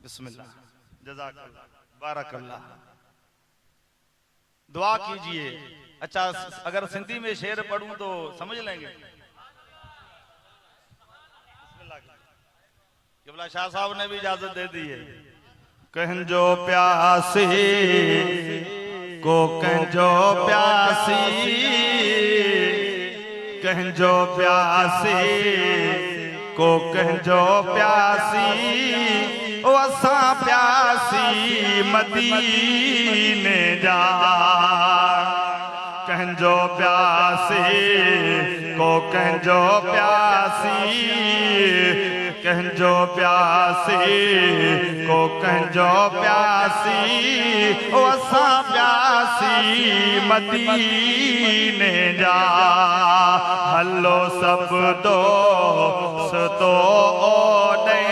बिस्मिल्लाह, जज़ाकल्लाह, बारकल्लाह। दुआ कीजिए। अच्छा, अगर सिंधी में शेर पढ़ूं तो समझ लेंगे? बिस्मिल्लाह। शाह साहब ने भी इजाजत दे दी है। कहंजो प्यासी को कहंजो प्यासी, कहंजो प्यासी को कहंजो प्यासी, ओ असा प्यासी मदीने जा। कहंजो प्यासी को कहंजो प्यासी, कहंजो प्यासी को कहंजो प्यासी, ओ असा प्यासी मदीने जा। हलो सब दोस्तो ओडे,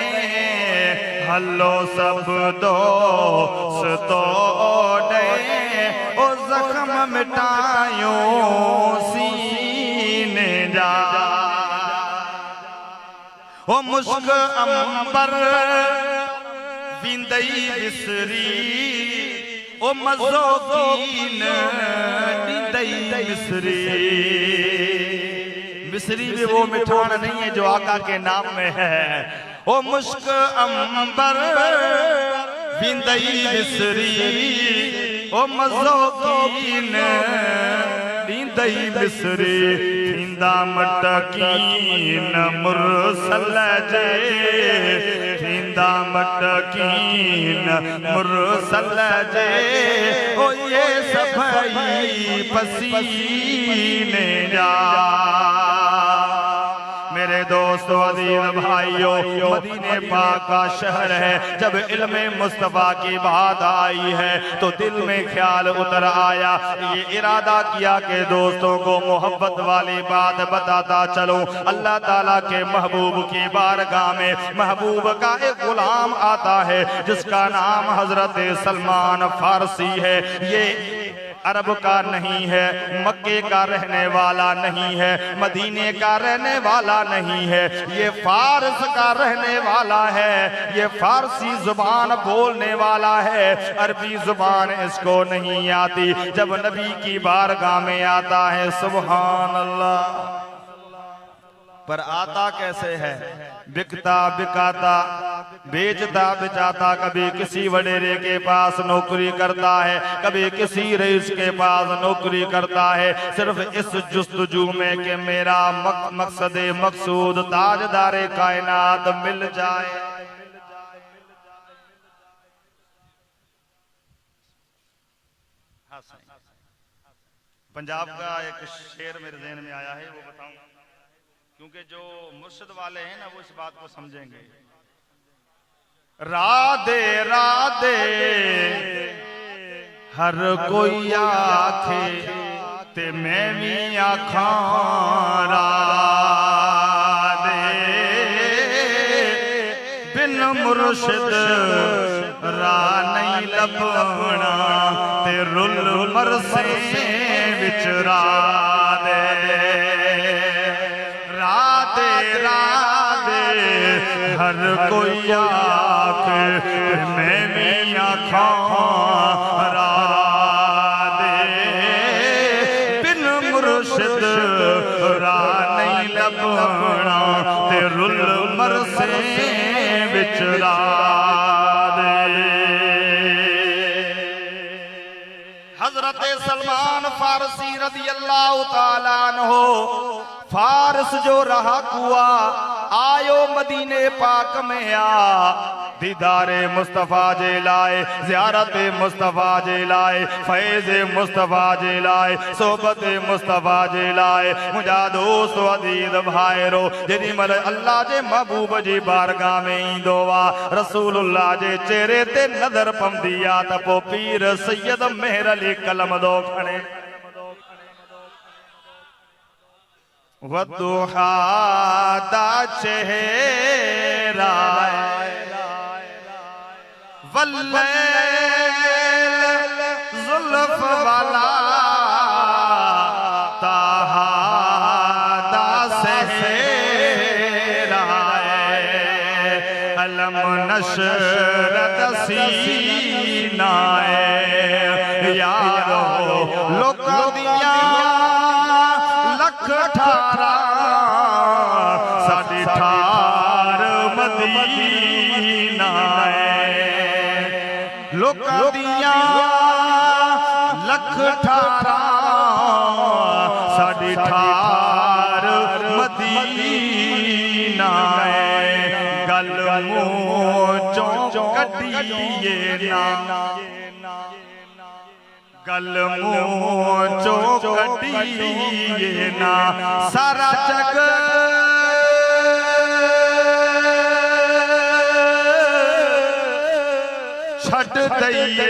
हलो सब दोस्तो ओडे, ओ जख्म मिटायो सीने जा। ओ मुश्क अंबर विंदई बिसरी, ओ मज़ो कीन नींदई मिसरी। मिसरी भी वो मिठान नहीं है जो आका के नाम में है। ओ मुश्क अंबर विंदई बिसरी, ओ मज़ो कीन नींदई मिसरी। थींदा मटकीन मुरसल जे, थींदा मटकीन मुरसल जे, ओ ये सभई पसीने जा। मेरे दोस्तों अजीज भाइयों, मदीने पाक का शहर है। जब इल्मे मुस्तफ़ा की बात आई है तो दिल में ख्याल उतर आया, ये इरादा किया कि दोस्तों को मोहब्बत वाली बात बताता चलूं। अल्लाह ताला के महबूब की बारगाह में महबूब का एक गुलाम आता है जिसका नाम हजरत सलमान फारसी है। ये अरब का नहीं है, मक्के का रहने वाला नहीं है, मदीने का रहने वाला नहीं है, ये फारस का रहने वाला है। ये फारसी जुबान बोलने वाला है, अरबी जुबान इसको नहीं आती। जब नबी की बारगाह में आता है, सुभान अल्लाह, पर आता कैसे है? बिकता बिकाता, बेचता बेचाता, कभी किसी वडेरे के पास नौकरी करता है, कभी किसी रईस के पास नौकरी करता है, सिर्फ इस जुस्तजू में कि मेरा मकसद मकसूद ताजदारे कायनात मिल जाए। पंजाब का एक शेर मेरे ज़हन में आया है, वो बताऊं, क्योंकि जो मुर्शिद वाले हैं ना वो इस बात को समझेंगे। राधे राधे हर कोई आखे ते मैं भी आखां राधे, बिन मुर्शिद राह नहीं लभना ते रुल मरसे विच राधे। राधे राधे हर कोई आखे मैं भी आखां राधे, बिन मुर्शिद राह नहीं लभना ते रुल मरसे विच राधे। हजरत सलमान फारसी रज़ी अल्लाह ताला अन्हु फारस जो रहा कुआ आयो मदीने पाक में आ। दीदारे मुस्तफ़ा जे लाए, ज़ियारत मुस्तफ़ा जे लाए, फैज़ मुस्तफ़ा जे लाए, सोबत मुस्तफ़ा जे लाए। मुझा दोस्त अजीज भाइरो, जेॾी महिल अल्लाह जे महबूब जी बारगाह में ईंदो आ, रसूलुल्लाह जे चेहरे ते नज़र पवंदी आ त पोइ पीर सैयद मेहर अली कलमदो खणे। वदुहा दा चेहरा वल्लैल जुल्फ वाला ताहा दा सेहरा, अलम नशरत सीना यारो लोकां दियां लख ठारा साडी ठार मदीना है। लोकां दियां लख ठारा साडी ठार मदीना है। गल मुंह चों कढिए ना, कलमों चौकटिए ना सारा जग छट दइए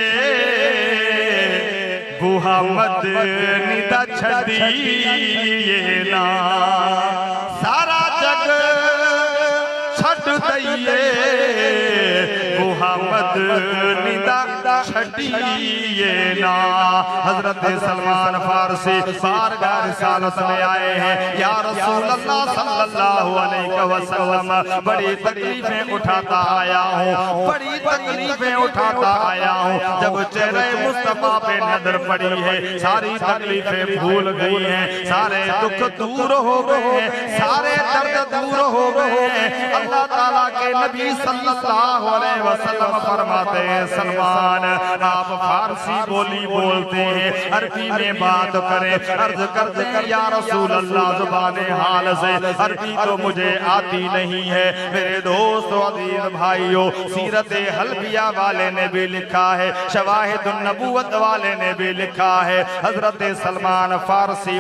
मुहम्मद निदा छड़िए ना सारा जग छट दइए मुहम्मद निदा छड़िए ना। हजरत सलमान फारसी बारगाह रिसालत में आए हैं, या रसूल अल्लाह सल्लल्लाहु अलैहि वसल्लम बड़ी तकलीफें उठाता आया हूँ, बड़ी तकलीफें उठाता आया हूँ। जब चेहरे मुस्तफा पे नजर पड़ी है सारी तकलीफें भूल गई हैं, सारे दुख दूर हो गए हैं, सारे दर्द दूर हो गए हैं। अल्लाह ताला के नबी सल्लल्लाहु अलैहि वसल्लम फरमाते हैं, सलमान आप फारसी बोली बोलते हैं, अरबी में बात करें। अर्ज करते हैं, या रसूल अल्लाह जुबाने हाल से अरबी तो मुझे आती नहीं है। मेरे दोस्तों अजीज भाइयों, सीरत हल्बिया वाले ने भी लिखा है, शवाहिदुन नबुवत वाले ने भी लिखा है, हजरत सलमान फारसी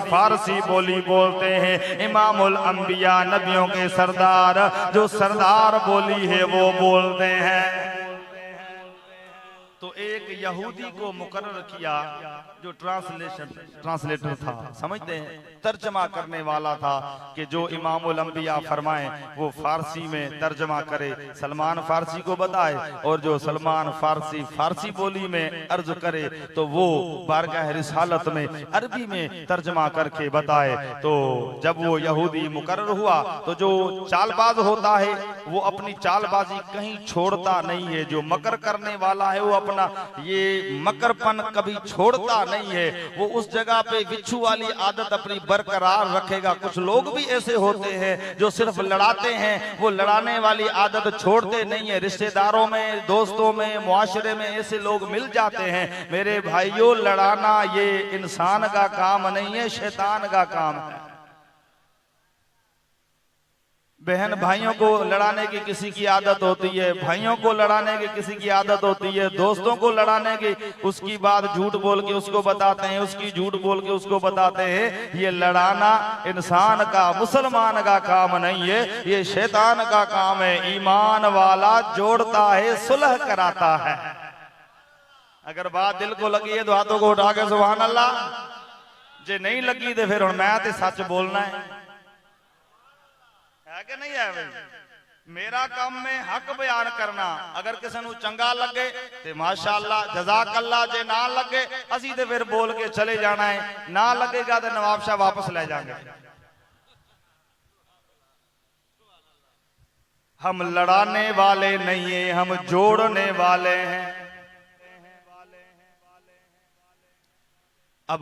बोली बोलते हैं। इमामुल अंबिया नबियों के सरदार जो सरदार बोली है वो बोलते हैं। तो एक यहूदी को मुकर्रर किया जो ट्रांसलेटर था, समझते हैं, तर्जमा करने वाला था कि जो इमामुल अंबिया फरमाए वो फारसी में तर्जमा करे, सलमान फारसी को बताए, और जो सलमान फारसी बोली में अर्ज करे तो वो बारगाह रिसालत में अरबी में तर्जमा करके बताए। तो जब वो यहूदी मुकर्रर हुआ तो जो चालबाज होता है वो अपनी चालबाजी कहीं छोड़ता नहीं है, जो मकर करने वाला है वो अपना ये मकरपन कभी छोड़ता नहीं है, वो उस जगह पे बिच्छू वाली आदत अपनी बरकरार रखेगा। कुछ लोग भी ऐसे होते हैं जो सिर्फ लड़ाते हैं, वो लड़ाने वाली आदत छोड़ते नहीं है। रिश्तेदारों में, दोस्तों में, मुआशरे में ऐसे लोग मिल जाते हैं। मेरे भाइयों, लड़ाना ये इंसान का काम नहीं है, शैतान का काम है। बहन भाइयों को लड़ाने की किसी की आदत होती है, भाइयों को लड़ाने की किसी की आदत होती है, दोस्तों को लड़ाने की, उसकी बात झूठ बोल के उसको बताते हैं, उसकी झूठ बोल के उसको बताते हैं। ये लड़ाना इंसान का, मुसलमान का काम नहीं है, ये शैतान का काम है। ईमान वाला जोड़ता है, सुलह कराता है। अगर बात दिल को लगी है तो हाथों को उठा के सुभान अल्लाह, जे नहीं लगी तो फिर मैं तो सच बोलना है कि नहीं है भाई। मेरा काम में हक बयान करना, अगर किसी को चंगा लगे तो माशाअल्लाह जज़ाकल्लाह, जे ना लगे असी तो फिर बोल के चले जाना है, ना लगेगा तो नवाब शाह वापस ले जाएंगे। हम लड़ाने वाले नहीं है, हम जोड़ने वाले हैं। अब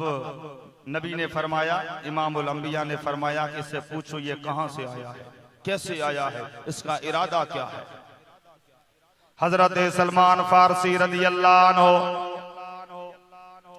नबी ने फरमाया, इमामुल अंबिया ने फरमाया कि इससे पूछो ये कहां से आया है, कैसे आया है, इसका इरादा क्या है। हजरत सलमान फारसी रज़ी अल्लाह अन्हु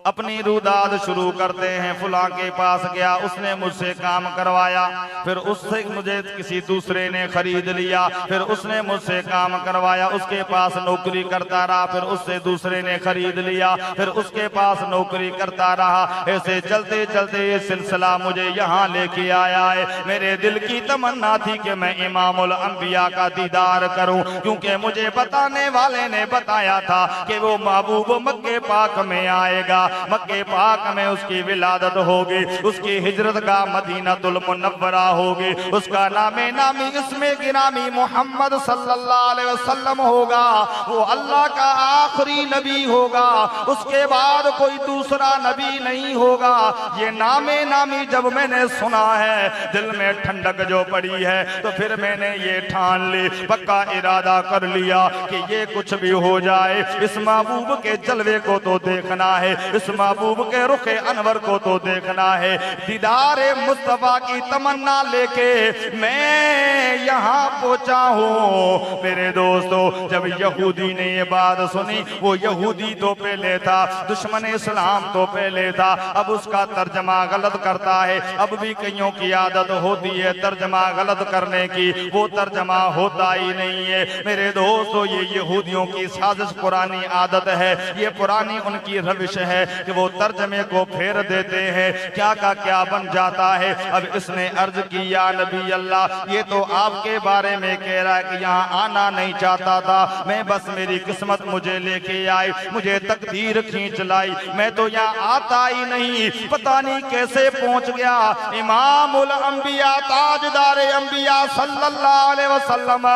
अपनी रुदाद शुरू करते हैं। फुला के पास गया, उसने मुझसे काम करवाया, फिर उससे मुझे किसी दूसरे ने खरीद लिया, फिर उसने मुझसे काम करवाया, उसके पास नौकरी करता रहा, फिर उससे दूसरे ने खरीद लिया, फिर उसके पास नौकरी करता रहा। ऐसे चलते चलते ये सिलसिला मुझे यहाँ लेके आया है। मेरे दिल की तमन्ना थी कि मैं इमामुल अंबिया का दीदार करूं, क्योंकि मुझे बताने वाले ने बताया था कि वो महबूब मक्के पाक में आएगा, मक्के पाक में उसकी विलादत होगी, उसकी हिजरत का मदीनातुल मुनव्वरा होगी, उसका नामे नामी इसमें गिरामी मोहम्मद सल्लल्लाहु अलैहि वसल्लम होगा। वो अल्लाह का आखिरी नबी होगा, उसके बाद कोई दूसरा नबी नहीं होगा। ये नामे नामी जब मैंने सुना है, दिल में ठंडक जो पड़ी है, तो फिर मैंने ये ठान ली, पक्का इरादा कर लिया कि ये कुछ भी हो जाए, इस महबूब के जलवे को तो देखना है, इस महबूब के रुखे अनवर को तो देखना है। दीदारे मुस्तफा की तमन्ना लेके मैं यहाँ पहुंचा हूँ। मेरे दोस्तों, जब यहूदी ने ये बात सुनी, वो यहूदी तो पहले था, दुश्मन इस्लाम तो पहले था, अब उसका तर्जमा गलत करता है। अब भी कईयों की आदत होती है तर्जमा गलत करने की, वो तर्जमा होता ही नहीं है। मेरे दोस्तों, ये यहूदियों की साजिश, पुरानी आदत है, ये पुरानी उनकी रविश है। कि वो तर्जमे को फेर देते हैं, क्या का क्या बन जाता है। अब इसने अर्ज की, या नबी अल्लाह, ये तो आपके बारे में कह रहा है कि यहाँ आना नहीं चाहता था, मैं बस मेरी किस्मत मुझे लेके आई, मुझे तकदीर खींच लाई, मैं तो यहाँ आता ही नहीं, पता नहीं कैसे पहुंच गया। इमामुल अंबिया, ताजदारे अंबिया सल्लल्लाहु अलैहि वसल्लम,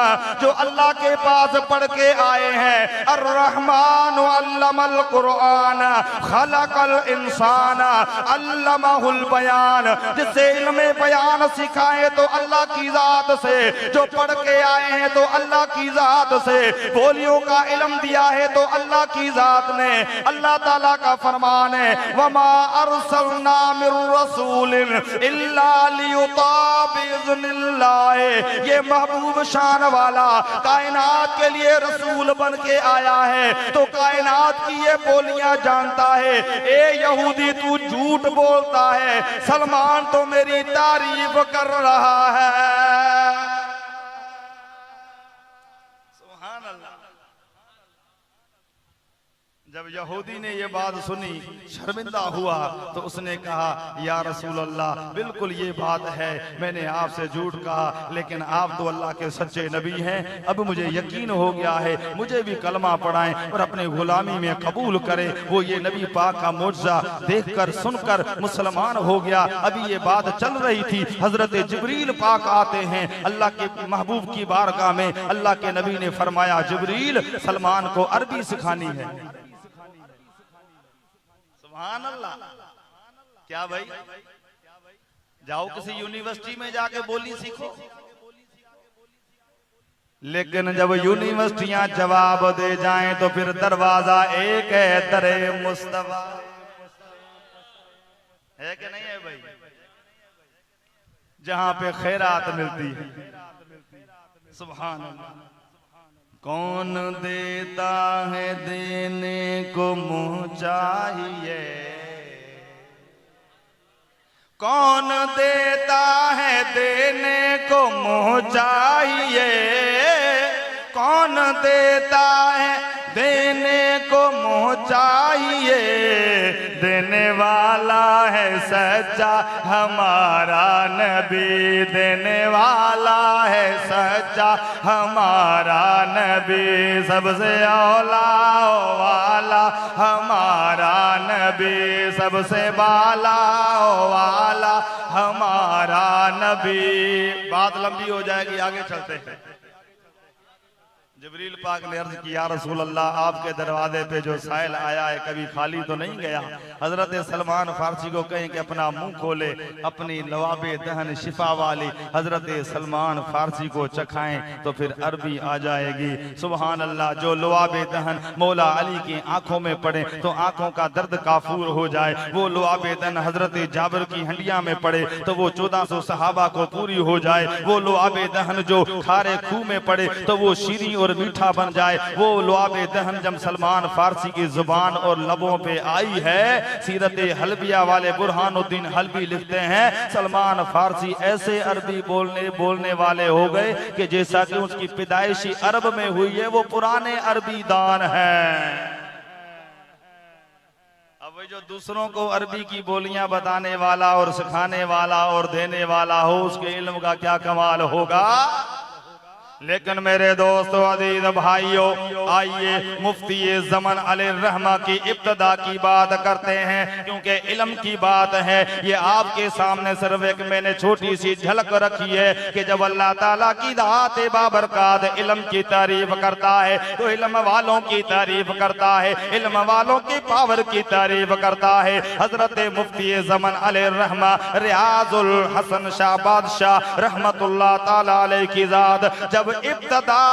जो अल्लाह के पास पढ़ के आए हैं, अर्रहमान अल्लमल कुरआन खलकल इंसान अल्लमहुल बयान, जिससे इल्मे बयान सिखाए तो अल्लाह की जात से, जो पढ़ के आए हैं तो अल्लाह की जात से, बोलियों का इल्म दिया है तो अल्लाह की जात ने। अल्लाह ताला का फरमान है, वमा अरसलना मिर रसूलिन इल्ला लियुता बिइज़्निल्लाह, ये महबूब शान वाला कायनात के लिए रसूल बन के आया है, तो कायनात की ये बोलियां जानता है। ए यहूदी, तू झूठ बोलता है, सलमान तो मेरी तारीफ कर रहा है। सुभान अल्लाह। जब यहूदी ने ये बात सुनी, शर्मिंदा हुआ, तो उसने कहा, या रसूल अल्लाह, बिल्कुल ये बात है, मैंने आपसे झूठ कहा, लेकिन आप तो अल्लाह के सच्चे नबी हैं, अब मुझे यकीन हो गया है, मुझे भी कलमा पढ़ाएं और अपने गुलामी में कबूल करें। वो ये नबी पाक का मुआजिज़ा देखकर सुनकर मुसलमान हो गया। अभी ये बात चल रही थी, हजरत जिब्रील पाक आते हैं अल्लाह के महबूब की बारगाह में। अल्लाह के नबी ने फरमाया, जिब्रील, सलमान को अरबी सिखानी है। सुभान अल्लाह। क्या भाई, जाओ किसी यूनिवर्सिटी में जाके बोली सीखो, लेकिन जब यूनिवर्सिटियां जवाब दे जाएं तो फिर दरवाजा एक है, दरे मुस्तफा है कि नहीं है भाई, जहां पे खैरात मिलती है। सुभान अल्लाह। कौन देता है देने को मुँह चाहिए, कौन देता है देने को मुँह चाहिए, कौन देता है देने को मुँह चाहिए, देने वाला है सच्चा हमारा नबी, देने वाला है सच्चा हमारा नबी, सबसे औला वाला हमारा नबी, सबसे बाला वाला हमारा नबी। बात लंबी हो जाएगी, आगे चलते हैं। जिब्रील पाक ने अर्ज किया, रसूल अल्लाह, आपके दरवाजे पे जो साइल आया है कभी खाली तो नहीं गया। हजरत सलमान फारसी को कहें कि अपना मुंह खोले, अपनी लवाबे दहन शिफा वाली हजरत सलमान फारसी को चखाएं तो फिर अरबी आ जाएगी। सुभान अल्लाह। जो लवाबे दहन मौला अली की आंखों में पड़े तो आंखों का दर्द काफूर हो जाए, वो लवाबे दहन हजरत जाबिर की हंडिया में पड़े तो वो 1400 सहाबा को पूरी हो जाए, वो लवाबे दहन जो खारे खूह में पड़े तो वो शीरी और मीठा बन जाए। वो लुआबे दहन जब सलमान फारसी की जुबान और लबों पे आई है, सीरत हलबिया वाले बुरहानुद्दीन हलबी लिखते हैं, सलमान फारसी ऐसे अरबी बोलने वाले हो गए कि जैसा कि उसकी पैदाइशी अरब में हुई है, वो पुराने अरबी दान है। अब जो दूसरों को अरबी की बोलियां बताने वाला और सिखाने वाला और देने वाला हो, उसके इल्म का क्या कमाल होगा। लेकिन मेरे दोस्तों, अजीज भाइयों, आइए मुफ्ती ज़मान अलैहिर्रहमा की इब्तिदा की बात करते हैं, क्योंकि इल्म की बात है। ये आपके सामने सिर्फ एक मैंने छोटी सी झलक रखी है कि जब अल्लाह ताला की दात बाबरकात इल्म की तारीफ करता है तो इल्म वालों की तारीफ करता है, इल्म वालों की पावर की तारीफ करता है। हजरत मुफ्ती ज़मान अलैहिर्रहमा रियाजुल हसन शाह बादशाह रहमतुल्लाह ताला अलैह की ज़ात जब इब्तदा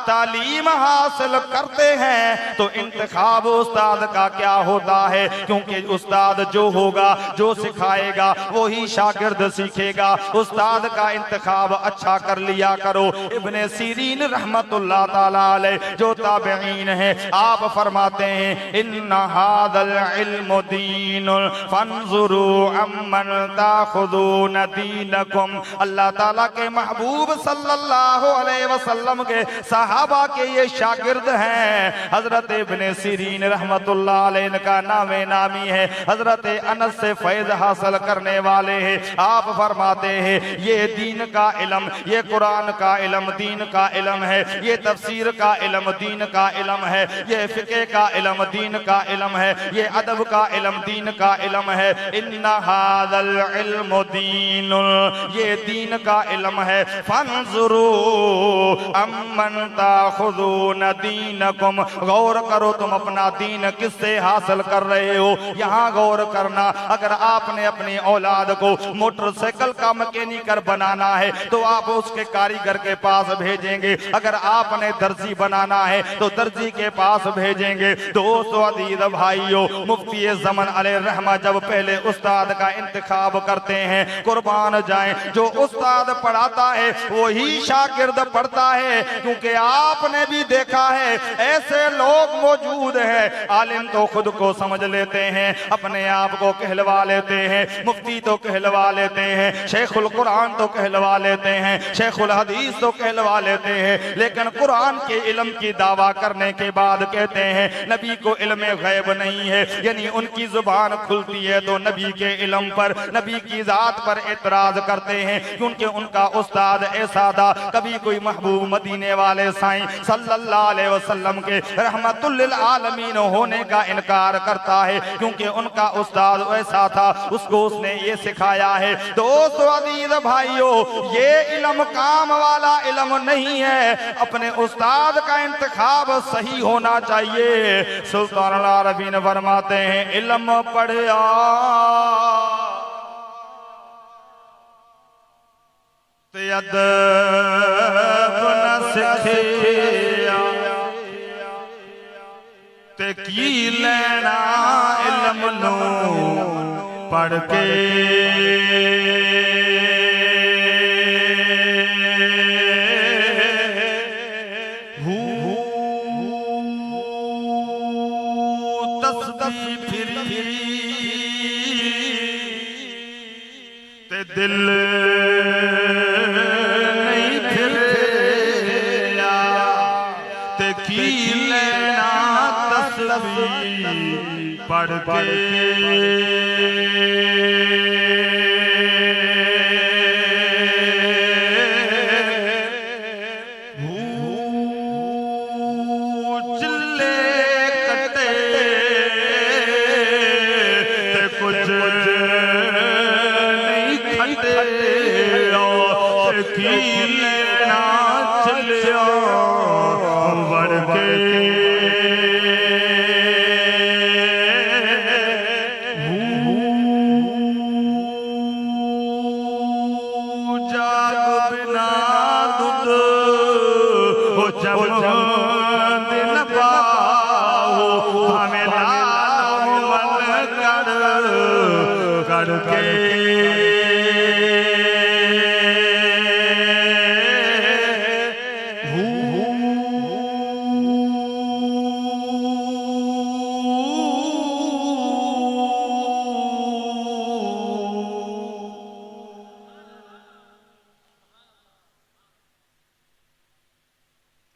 तालीम हासिल करते हैं तो इंतखाब उस्ताद का क्या होता है, क्योंकि उस्ताद जो होगा, जो सिखाएगा, वही शागिर्द सीखेगा। उस्ताद का इंतखाब अच्छा कर लिया करो। इब्ने सीरीन रहमतुल्लाह ताला अलैह जो ताबईन है, आप फरमाते हैं, इन्ना हादल इल्मु दीनुन फंजुरू अम्मन ताखुदून दीनकुम। अल्लाह ताला के महबूब सल्लल्लाहु अलैहि अलैहि वसल्लम के सहाबा के ये शागिर्द हैं। हजरत इब्ने सीरीन रहमतुल्लाह अलैह का नामे नामी है, हजरत अनस से फैज हासिल करने वाले हैं। आप फरमाते हैं ये दीन का इल्म, ये कुरान का इल्म दीन का इल्म है, ये तफसीर का इल्म दीन का इल्म है, ये फिक़ह का इल्म दीन का इल्म है, ये अदब का इल्म दीन का इल्म है। इन्ना हाज़ल इल्मु दीनुल, ये दीन का इल्म है। फंजुरू अम्मन ताखुज़ून दीनकुम, गौर करो तुम अपना दीन किससे हासिल कर रहे हो। यहाँ गौर करना, अगर आपने अपनी औलाद को मोटरसाइकिल का मैकेनिकर बनाना है तो आप उसके कारीगर के पास भेजेंगे, अगर आपने दर्जी बनाना है तो दर्जी के पास भेजेंगे। दोस्तों अजीज भाइयों, मुफ्ती ज़मान अलैहि रहमा जब पहले उस्ताद का इंतखाब करते हैं, कुर्बान जाएं, जो उस्ताद पढ़ाता है वही शागिर्द पढ़ता है। क्योंकि आपने भी देखा है ऐसे लोग मौजूद हैं, आलिम तो खुद को समझ लेते हैं, अपने आप को कहलवा लेते हैं, मुफ्ती तो कहलवा लेते हैं, शेखुल कुरान तो कहलवा लेते हैं, शेखुल हदीस तो कहलवा लेते हैं, लेकिन कुरान के इल्म की दावा करने के बाद कहते हैं नबी को इल्म गैब नहीं है। यानी उनकी जुबान खुलती है तो नबी के इल्म पर, नबी की जात पर एतराज करते हैं, क्योंकि उनका उस्ताद ऐसा था। कभी कोई महबूब मदीने वाले साईं सल्लल्लाहु अलैहि वसल्लम के रहमतुल लिल आलमीन होने का इनकार करता है, क्योंकि उनका उस्ताद ऐसा था, उसको उसने ये सिखाया है। दोस्तों अजीज भाइयों, ये इल्म काम वाला इल्म नहीं है, अपने उस्ताद का इंतखाब सही होना चाहिए। सुल्तान अल-आरफीन फरमाते हैं इल्म पढ़िया ते अदब न सिखिया, ते की लेना इल्म नू पढ़ के। तस्बीह फिरी ते दिल नहीं फिरिया, ते की लेना तस्बीह पढ़ के।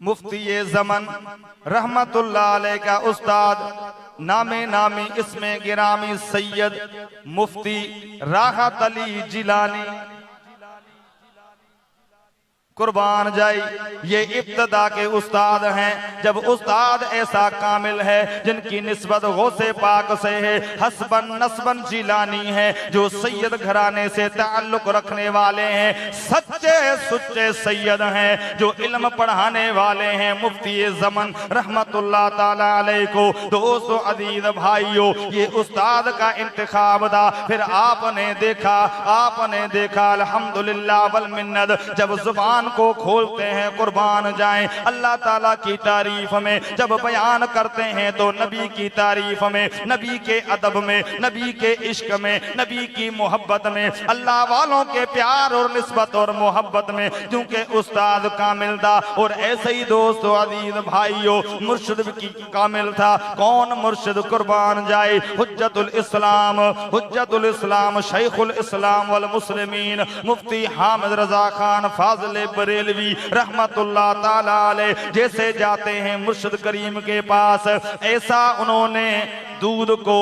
मुफ्ती ज़मान रहमतुल्लाह अलैह का उस्ताद नामे नामी इसमें गिरामी सैयद मुफ्ती राहत अली जिलानी कुर्बान जाई, ये इब्तदा के उस्ताद हैं। जब उस्ताद ऐसा कामिल है जिनकी निस्बत गौसे पाक से है, हसबन नस्बन जिलानी है, जो सैयद घराने से ताल्लुक रखने वाले हैं, सच्चे सुच्चे सैयद हैं, जो इल्म पढ़ाने वाले हैं, मुफ्ती ज़मान रहमतुल्लाह ताला अलैह को। दोस्तों अजीज भाइयों, ये उस्ताद का इंतखाब था। फिर आपने देखा अल्हम्दुलिल्लाह वल मिन्नत, जब जुबान को खोलते हैं कुर्बान जाएं अल्लाह ताला की तारीफ में, जब बयान करते हैं तो नबी की तारीफ में, नबी के अदब में, नबी के इश्क में, नबी की मोहब्बत में, अल्लाह वालों के प्यार और निस्बत और मोहब्बत में, क्योंकि उस्ताद कामिल था। और ऐसे ही दोस्तों अजीज भाइयों, मुर्शिद की कामिल था। कौन मुर्शिद? कुर्बान जाए हुज्जतुल इस्लाम शैखुल इस्लाम वल मुस्लिमीन मुफ्ती हामिद रजा खान फाजिल बरेलवी रहमतुल्लाह ताला अलैह जैसे जाते हैं मुर्शिद करीम के पास, ऐसा उन्होंने दूध को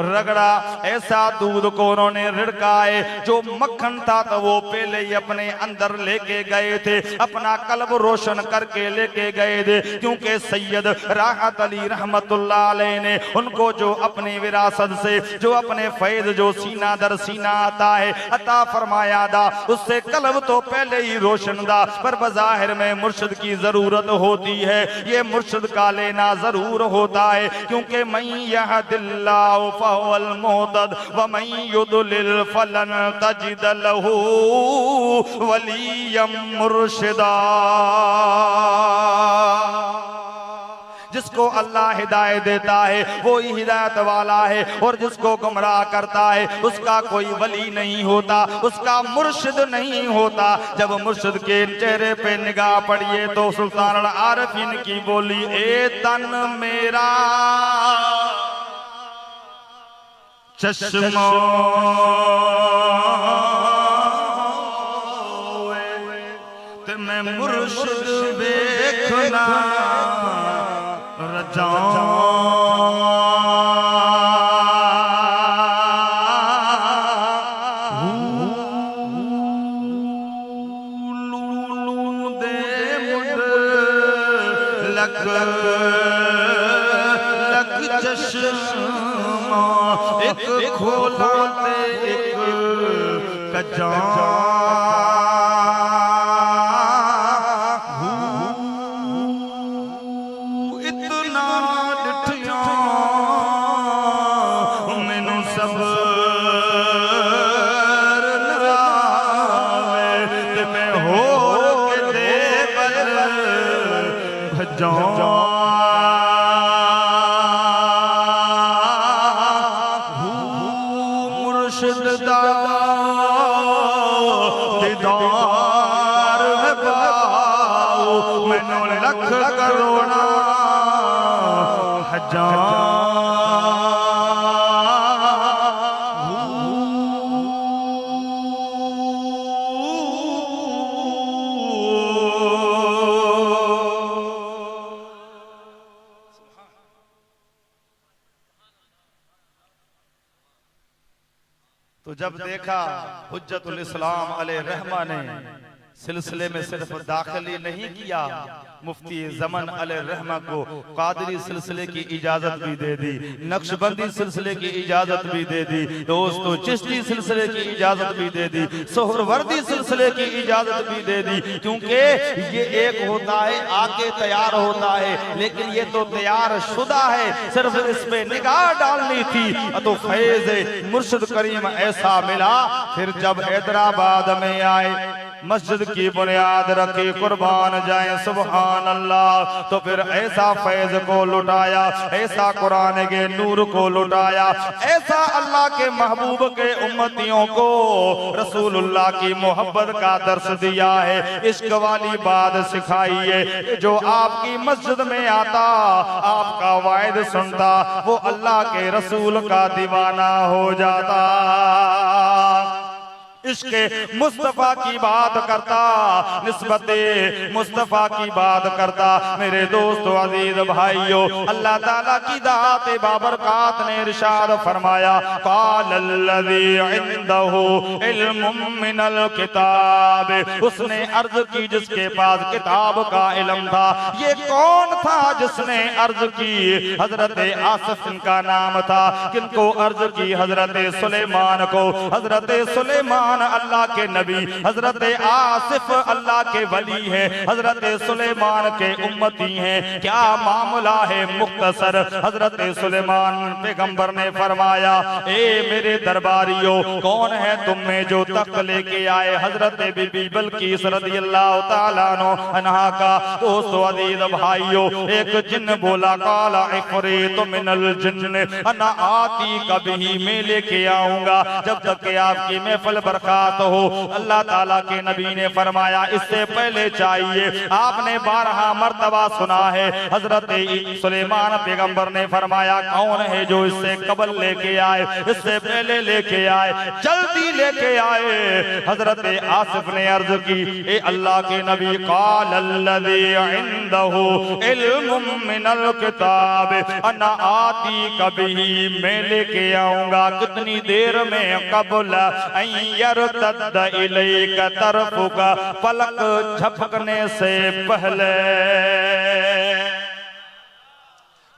रगड़ा, ऐसा दूध को उन्होंने रिड़काए। जो मक्खन था तो वो पहले ही अपने अंदर लेके गए थे, अपना कल्ब रोशन करके लेके गए थे, क्योंकि सैयद राहत अली रहमतुल्लाह अलैह ने उनको जो अपनी विरासत से, जो अपने फैज जो सीना दर सीना आता है अता फरमाया था, उससे कल्ब तो पहले ही रोशन था, पर बज़ाहिर में मुर्शिद की जरूरत होती है। ये मुर्शिद का लेना जरूर होता है, क्योंकि मैं यह दिल्लाहु फहुवल मुहतद व मन युदलिल फलन तजिद लहू वलियम मुर्शिदा। जिसको अल्लाह हिदायत देता है वो ही हिदायत वाला है, और जिसको गुमराह करता है उसका कोई वली नहीं होता, उसका मुर्शिद नहीं होता। जब मुर्शिद के चेहरे पे निगाह पड़िए तो सुल्तान आरिफीन की बोली, ए तन मेरा चश्मा ते मैं मुर्शिद देखना रजा। एक खोला ते एक कजा, इतना डिठिया मैनू सब ते मैं होर के दे बल भजा। तो जब देखा हुज्जतुल इस्लाम अलैहि रहमा ने सिलसिले में सिर्फ दाखिली नहीं किया, मुफ्ती ज़मन अलैहि रहमा को कादरी सिलसिले की इजाजत भी दे दी, नक्शबंदी सिलसिले की इजाजत भी दे दी, दोस्तों चिश्ती सिलसिले की इजाजत भी दे दी, सोहरवर्दी सिलसिले की इजाजत भी दे दी। क्योंकि ये एक होता है आके तैयार होता है, लेकिन ये तो तैयार शुदा है, सिर्फ इस पे निगाह डालनी थी तो फैज़ मुर्शिद करीम ऐसा मिला। फिर जब हैदराबाद में आए, मस्जिद की बुनियाद रखी, कुर्बान जाए सुभान अल्लाह, तो फिर ऐसा फैज को लुटाया, ऐसा कुरान के नूर को लुटाया, ऐसा अल्लाह के महबूब के उम्मतियों को रसूलुल्लाह की मोहब्बत का दर्श दिया है, इश्क वाली बात सिखाई है। जो आपकी मस्जिद में आता, आपका वायद सुनता, वो अल्लाह के रसूल का दीवाना हो जाता, इश्क़े मुस्तफा की बात करता, निस्बते मुस्तफा की बात करता। मेरे दोस्तों अजीज भाइयों, अल्लाह ताला की दात बाबरकात ने इरशाद फरमाया, क़ालल्लज़ी इंदहु इल्मुम मिनल किताब, उसने अर्ज की जिसके पास किताब का इल्म था। ये कौन था जिसने अर्ज की? हजरत आसिफ इनका नाम था। किनको अर्ज की? हजरत सुलेमान को। हजरत सुलेमान अल्लाह के नबी, हजरत आसिफ अल्लाह के वली है, हजरत सुलेमान के उम्मती हैं। क्या मामला है? मुख्तसर हजरत सुलेमान पैगंबर ने फरमाया, ए मेरे दरबारियों, कौन है तुम में जो तख्त लेके आए? हजरत बीबी बल्कीस रज़ियल्लाहु ताला अन्हा का। दोस्तों अजीज भाइयों, एक जिन्न बोला, काला इफ़रीत मिनल जिन्न अना आती कभी मैं लेके आऊंगा, जब तक कि आपकी महफिल बरकातहू। अल्लाह ताला के नबी ने फरमाया इससे पहले चाहिए, आपने 12 मर्तबा सुना है। हजरत सुलेमान पैगंबर ने फरमाया कौन है जो इससे कबल लेके आए, इससे पहले लेके आए, जल्दी लेके आए। हजरत आसिफ ने अर्ज की ए अल्लाह के नबी, क़ाल अल्लज़ी इंदहु इल्मुम मिनल किताब अना आती कभी, मैं लेके आऊंगा कितनी देर में, कबल अन यरतद इलैका तरफुका, पलक झपकने से पहले।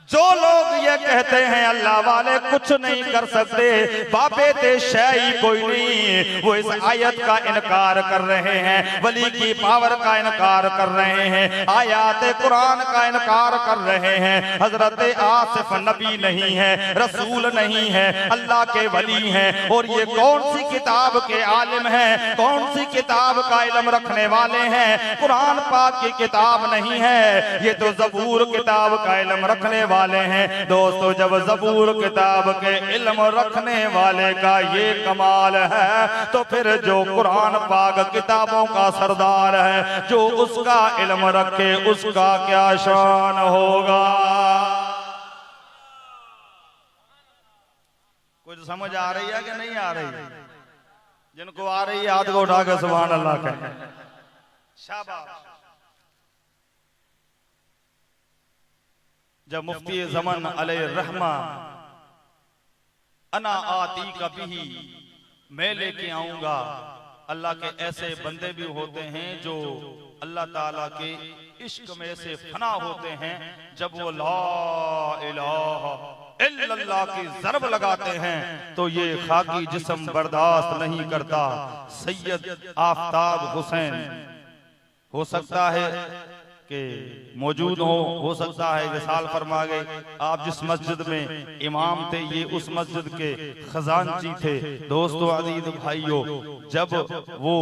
जो लोग ये कहते हैं अल्लाह वाले कुछ नहीं कर सकते, बापे ते शाही कोई नहीं, वो इस आयत का इनकार कर रहे हैं, वली की पावर का इनकार कर रहे हैं, आयात कुरान का इनकार कर रहे हैं। हजरत आसिफ नबी नहीं है, रसूल नहीं है, अल्लाह के वली हैं। और ये कौन सी किताब के आलिम हैं, कौन सी किताब का इल्म रखने वाले हैं? कुरान पाक की किताब नहीं है, ये तो ज़बूर किताब का इल्म रखने वाले हैं। दोस्तों, जब ज़बूर किताब के इल्म रखने वाले का ये कमाल है, तो फिर जो कुरान पाक किताबों का सरदार है, जो उसका इल्म रखे, उसका क्या शान होगा। कुछ समझ आ रही है कि नहीं आ रही? जिनको आ रही है हाथ को उठा के सुभान अल्लाह कहें। शाबाश। जब मुफ्ती ज़मान अलैहि रहमा अना आती कभी, मैं लेके आऊंगा, अल्लाह के ऐसे बंदे भी होते हैं जो अल्लाह ताला के इश्क में से फना होते हैं। जब वो ला इलाहा इल्लल्लाह की ज़रब लगाते हैं तो ये खाकी जिस्म बर्दाश्त नहीं करता। सैयद आफताब हुसैन हो सकता है कि मौजूद हो सकता है विसाल फरमा गए। आप जिस मस्जिद में इमाम थे, ये उस मस्जिद के खजानची थे। दोस्तों, अजीज भाइयों, जब वो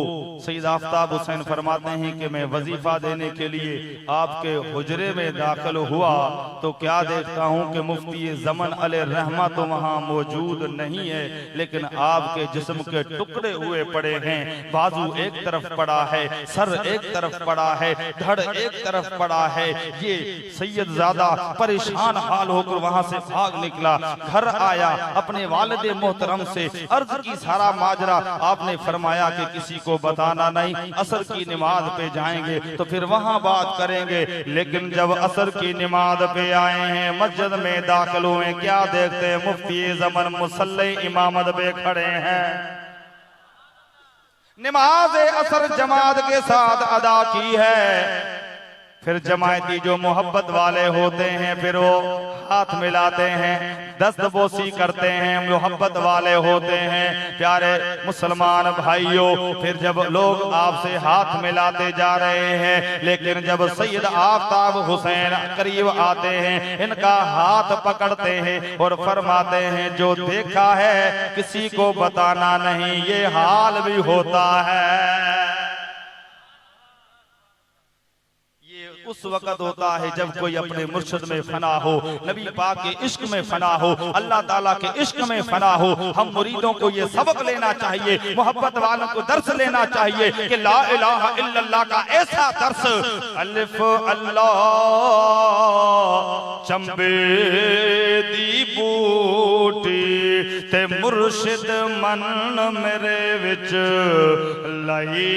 सैयद आफताब हुसैन फरमाते हैं कि मैं वजीफा देने के लिए आपके हुजरे में दाखिल हुआ तो क्या देखता हूँ कि मुफ्ती ज़मान अलैहि रहमा तो वहाँ मौजूद नहीं है, लेकिन आपके जिस्म के टुकड़े हुए पड़े हैं। बाजू एक तरफ पड़ा है, सर एक तरफ पड़ा है, धड़ एक तरफ पड़ा है। ये सैयद ज़ादा परेशान हाल होकर वहां से भाग निकला, घर आया, अपने वालिद मोहतरम से अर्ज की सारा माजरा। आपने फरमाया कि किसी को बताना नहीं, असर की नमाज पे जाएंगे तो फिर वहां बात करेंगे। लेकिन जब असर की नमाज पे आए हैं, मस्जिद में दाखिल हुए, क्या देखते हैं? मुफ्ती ज़मान मुसल्ले इमामत पे खड़े हैं। नमाज असर जमात के साथ अदा की है। फिर जमायती जो मोहब्बत वाले होते हैं, फिर वो हाथ मिलाते हैं, दस्तबोसी करते हैं, मोहब्बत वाले होते हैं। प्यारे मुसलमान भाइयों, फिर जब लोग आपसे हाथ मिलाते जा रहे हैं, लेकिन जब सैयद आफताब हुसैन करीब आते हैं, इनका हाथ पकड़ते हैं और फरमाते हैं जो देखा है किसी को बताना नहीं। ये हाल भी होता है। उस वक्त होता है जब कोई अपने मुर्शिद में फना हो, नबी पाक के इश्क में फना हो, अल्लाह ताला के इश्क में फना हो। हम मुरीदों को ये सबक लेना चाहिए, मोहब्बत वालों को दर्स लेना चाहिए कि ला इलाहा इल्लल्लाह का ऐसा दर्स, अलिफ अल्लाह चंबे दी बूटी ते मुर्शिद मन मेरे विच लाई,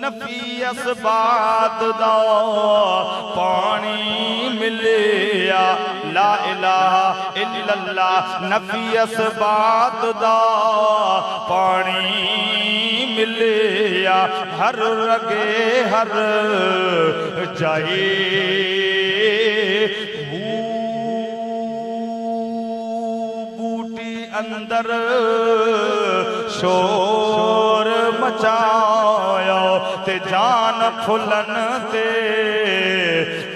नफीस बात दा पानी मिलिया, ला इलाहा इल्लल्लाह नफीस बात दा पानी मिलिया, हर रगे हर जाए बूटी अंदर शोर मचाया ते जान फुलन ते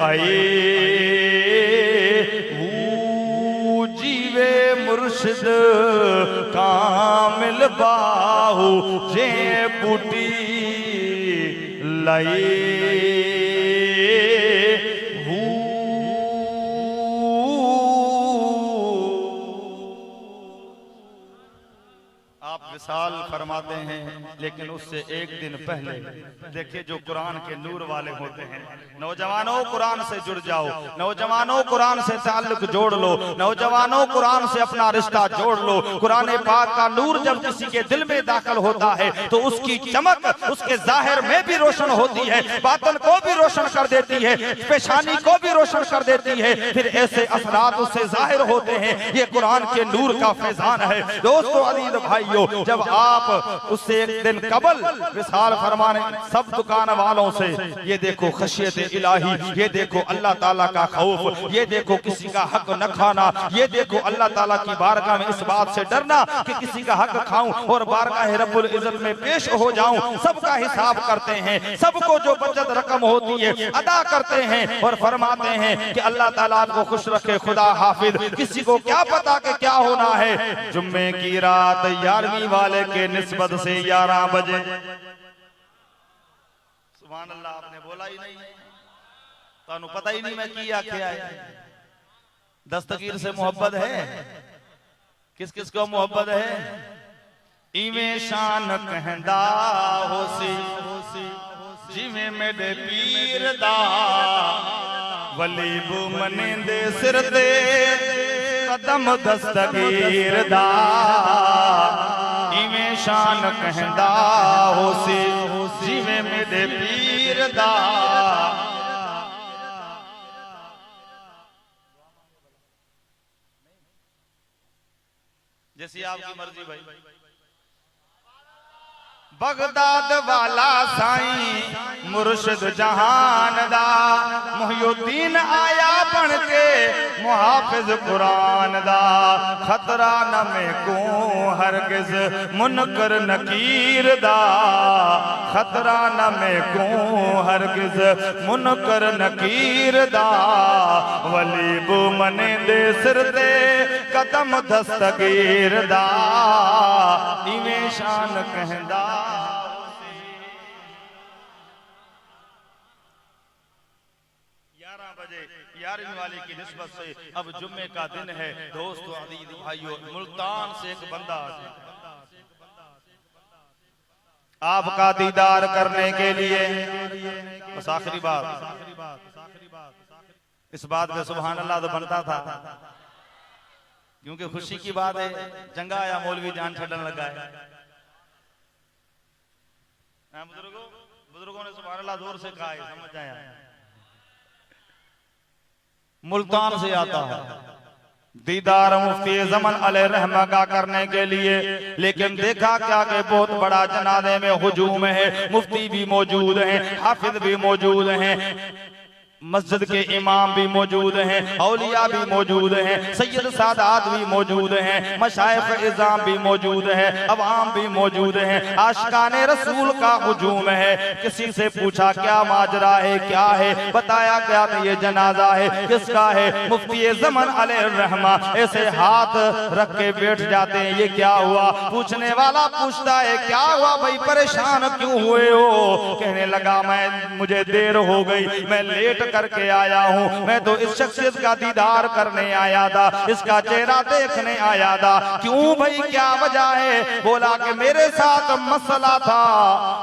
आए, जीवे मुर्शिद कामिल बाहू जे बूटी लाई, विसाल फरमाते हैं, लेकिन उससे एक दिन पहले देखिए जो कुरान के नूर वाले होते हैं। नौजवानों कुरान से जुड़ जाओ, नौजवानों कुरान से ताल्लुक जोड़ लो, नौजवानों कुरान से अपना रिश्ता जोड़ लो। कुरान पाक का नूर जब किसी के दिल में दाखिल होता है तो उसकी चमक उसके जाहिर में भी रोशन होती है, बातन को भी रोशन कर देती है, पेशानी को भी रोशन कर देती है। फिर ऐसे असरात उससे जाहिर होते हैं। ये कुरान के नूर का फैजान है। दोस्तों अजीज भाइयों, जब आप उससे एक दिन कबल विसाल फरमाने सब दुकान वालों से, ये देखो खशियत इलाही, ये देखो अल्लाह ताला का खौफ, ये देखो किसी का हक न खाना, ये देखो अल्लाह ताला की बारगाह में इस बात से डरना कि किसी का हक खाऊं और बारगाह रब्बुल इज्जत में पेश हो जाऊं। सबका हिसाब करते हैं, सबको जो बचत रकम होती है अदा करते हैं और फरमाते हैं कि अल्लाह ताला आपको खुश रखे, खुदा हाफिज। किसी को क्या पता कि क्या होना है। जुम्मे की रात 11वीं वाले के निस्बत से 11 बजे, सुभान अल्लाह, आपने बोला ही नहीं, तानू पता ही नहीं मैं किया क्या है। दस्तगीर से मोहब्बत है, किस किस को मोहब्बत है। इवें शान कहंदा होसी जिवें मेरे पीर दा, वलीबू मनेंदे सिर दे कदम दस्तगीर दा। इवें शान कहंदा होसी जिवें मेरे पीर दा। जैसी आपकी मर्जी भाई। बगदाद वाला साईं मुर्शिद जहान दा, मुहियुद्दीन आया बन के मुहाफिज कुरान दा। खतरा न में को हरगिज मुनकर नकीर दा, खतरा न में को हरगिज मुनकर नकीर दा। वलीबू मने दे सिर दे कदम दस्तगीर दा। इवें शान कहंदा 11वीं वाले की निस्बत से अब जुम्मे का दिन है। दोस्तों अजीज भाइयों, मुल्तान से एक बंदा आपका दीदार करने के लिए, बस आखिरी बात, इस बात पे सुभान अल्लाह तो बनता था क्योंकि खुशी की बात है। जंगा या मौलवी जान छड़न लगा है। बुजुर्गों ने सुभान अल्लाह जोर से कहा है, समझ आया। मुल्तान से आता है दीदार मुफ्ती ज़मान अलैहि रहमा का करने के लिए, लेकिन देखा क्या कि बहुत बड़ा जनाजे में हुजूम है। मुफ्ती भी मौजूद हैं, हाफिज भी मौजूद हैं, मस्जिद के इमाम भी मौजूद हैं, औलिया भी मौजूद हैं, सैयद सादात भी मौजूद हैं, मशाइख इज़ाम भी मौजूद हैं, अवाम भी मौजूद हैं। आशिकाने रसूल का हुजूम है। किसी से पूछा क्या माजरा है, क्या है, बताया गया कि ये जनाजा है। किसका है? मुफ्ती ज़मान अलैहि रहमा। ऐसे हाथ रख के बैठ जाते हैं, ये क्या हुआ? पूछने वाला पूछता है क्या हुआ भाई, परेशान क्यों हुए हो? कहने लगा मुझे देर हो गई, मैं लेट करके आया हूँ। मैं तो इस शख्सियत का दीदार करने आया था, इसका चेहरा देखने आया था। क्यों भाई, क्या वजह है? बोला कि मेरे साथ मसला था,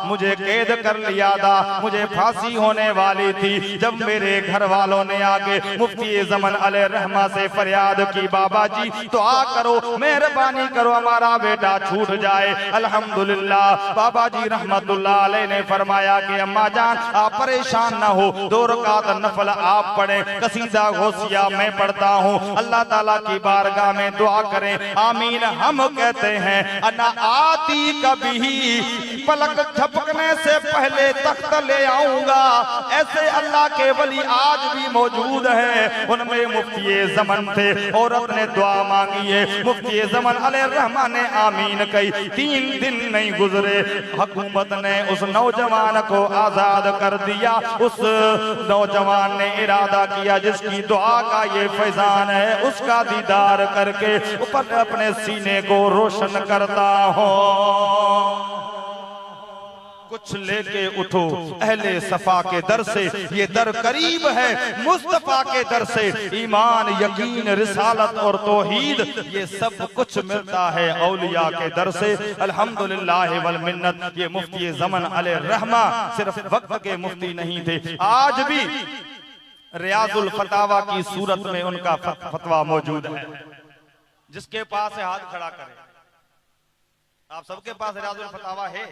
मुझे कैद कर लिया था, मुझे फांसी होने वाली थी। जब मेरे घर वालों ने आके मुफ्ती ज़मान अलैहि रहमा से फरियाद की, बाबा जी दुआ करो, मेहरबानी करो, हमारा बेटा छूट जाए। अल्हम्दुलिल्लाह बाबा जी रहमतुल्लाह अलैहि ने फरमाया कि अम्मा जान आप परेशान ना हो, 2 रकात नफल आप पढ़े, कसीदा गौसिया मैं पढ़ता हूँ। अल्लाह ताला की बारगाह में दुआ करें, आमीन। हम कहते हैं अना आती कभी, पलक झपकने से पहले तख्त ले आऊंगा। ऐसे अल्लाह के वली आज भी मौजूद हैं। उनमें मुफ्ती ज़मान थे, औरत ने दुआ मांगी है, मुफ्ती ज़मान अलैहि रहमा ने आमीन कही। 3 दिन नहीं गुजरे, हुकूमत ने उस नौजवान को आजाद कर दिया। उस नौजवान ने इरादा किया जिसकी दुआ का ये फैजान है, उसका दीदार करके ऊपर अपने सीने को रोशन करता हूँ। कुछ कुछ लेके उठो अहले सफा के दर से, ये दर करीब है मुस्तफा के दर से। ईमान यकीन रिसालत और तौहीद ये सब कुछ मिलता है औलिया के दर से। अल्हम्दुलिल्लाह वल मिन्नत। ये मुफ्ती ज़मन अलैहि रहमा सिर्फ वक्त के मुफ्ती नहीं थे, आज भी रियाजुल फतावा की सूरत में उनका फतवा मौजूद है। जिसके पास है हाथ खड़ा करे। आप सबके पास रियाजुल फतावा है?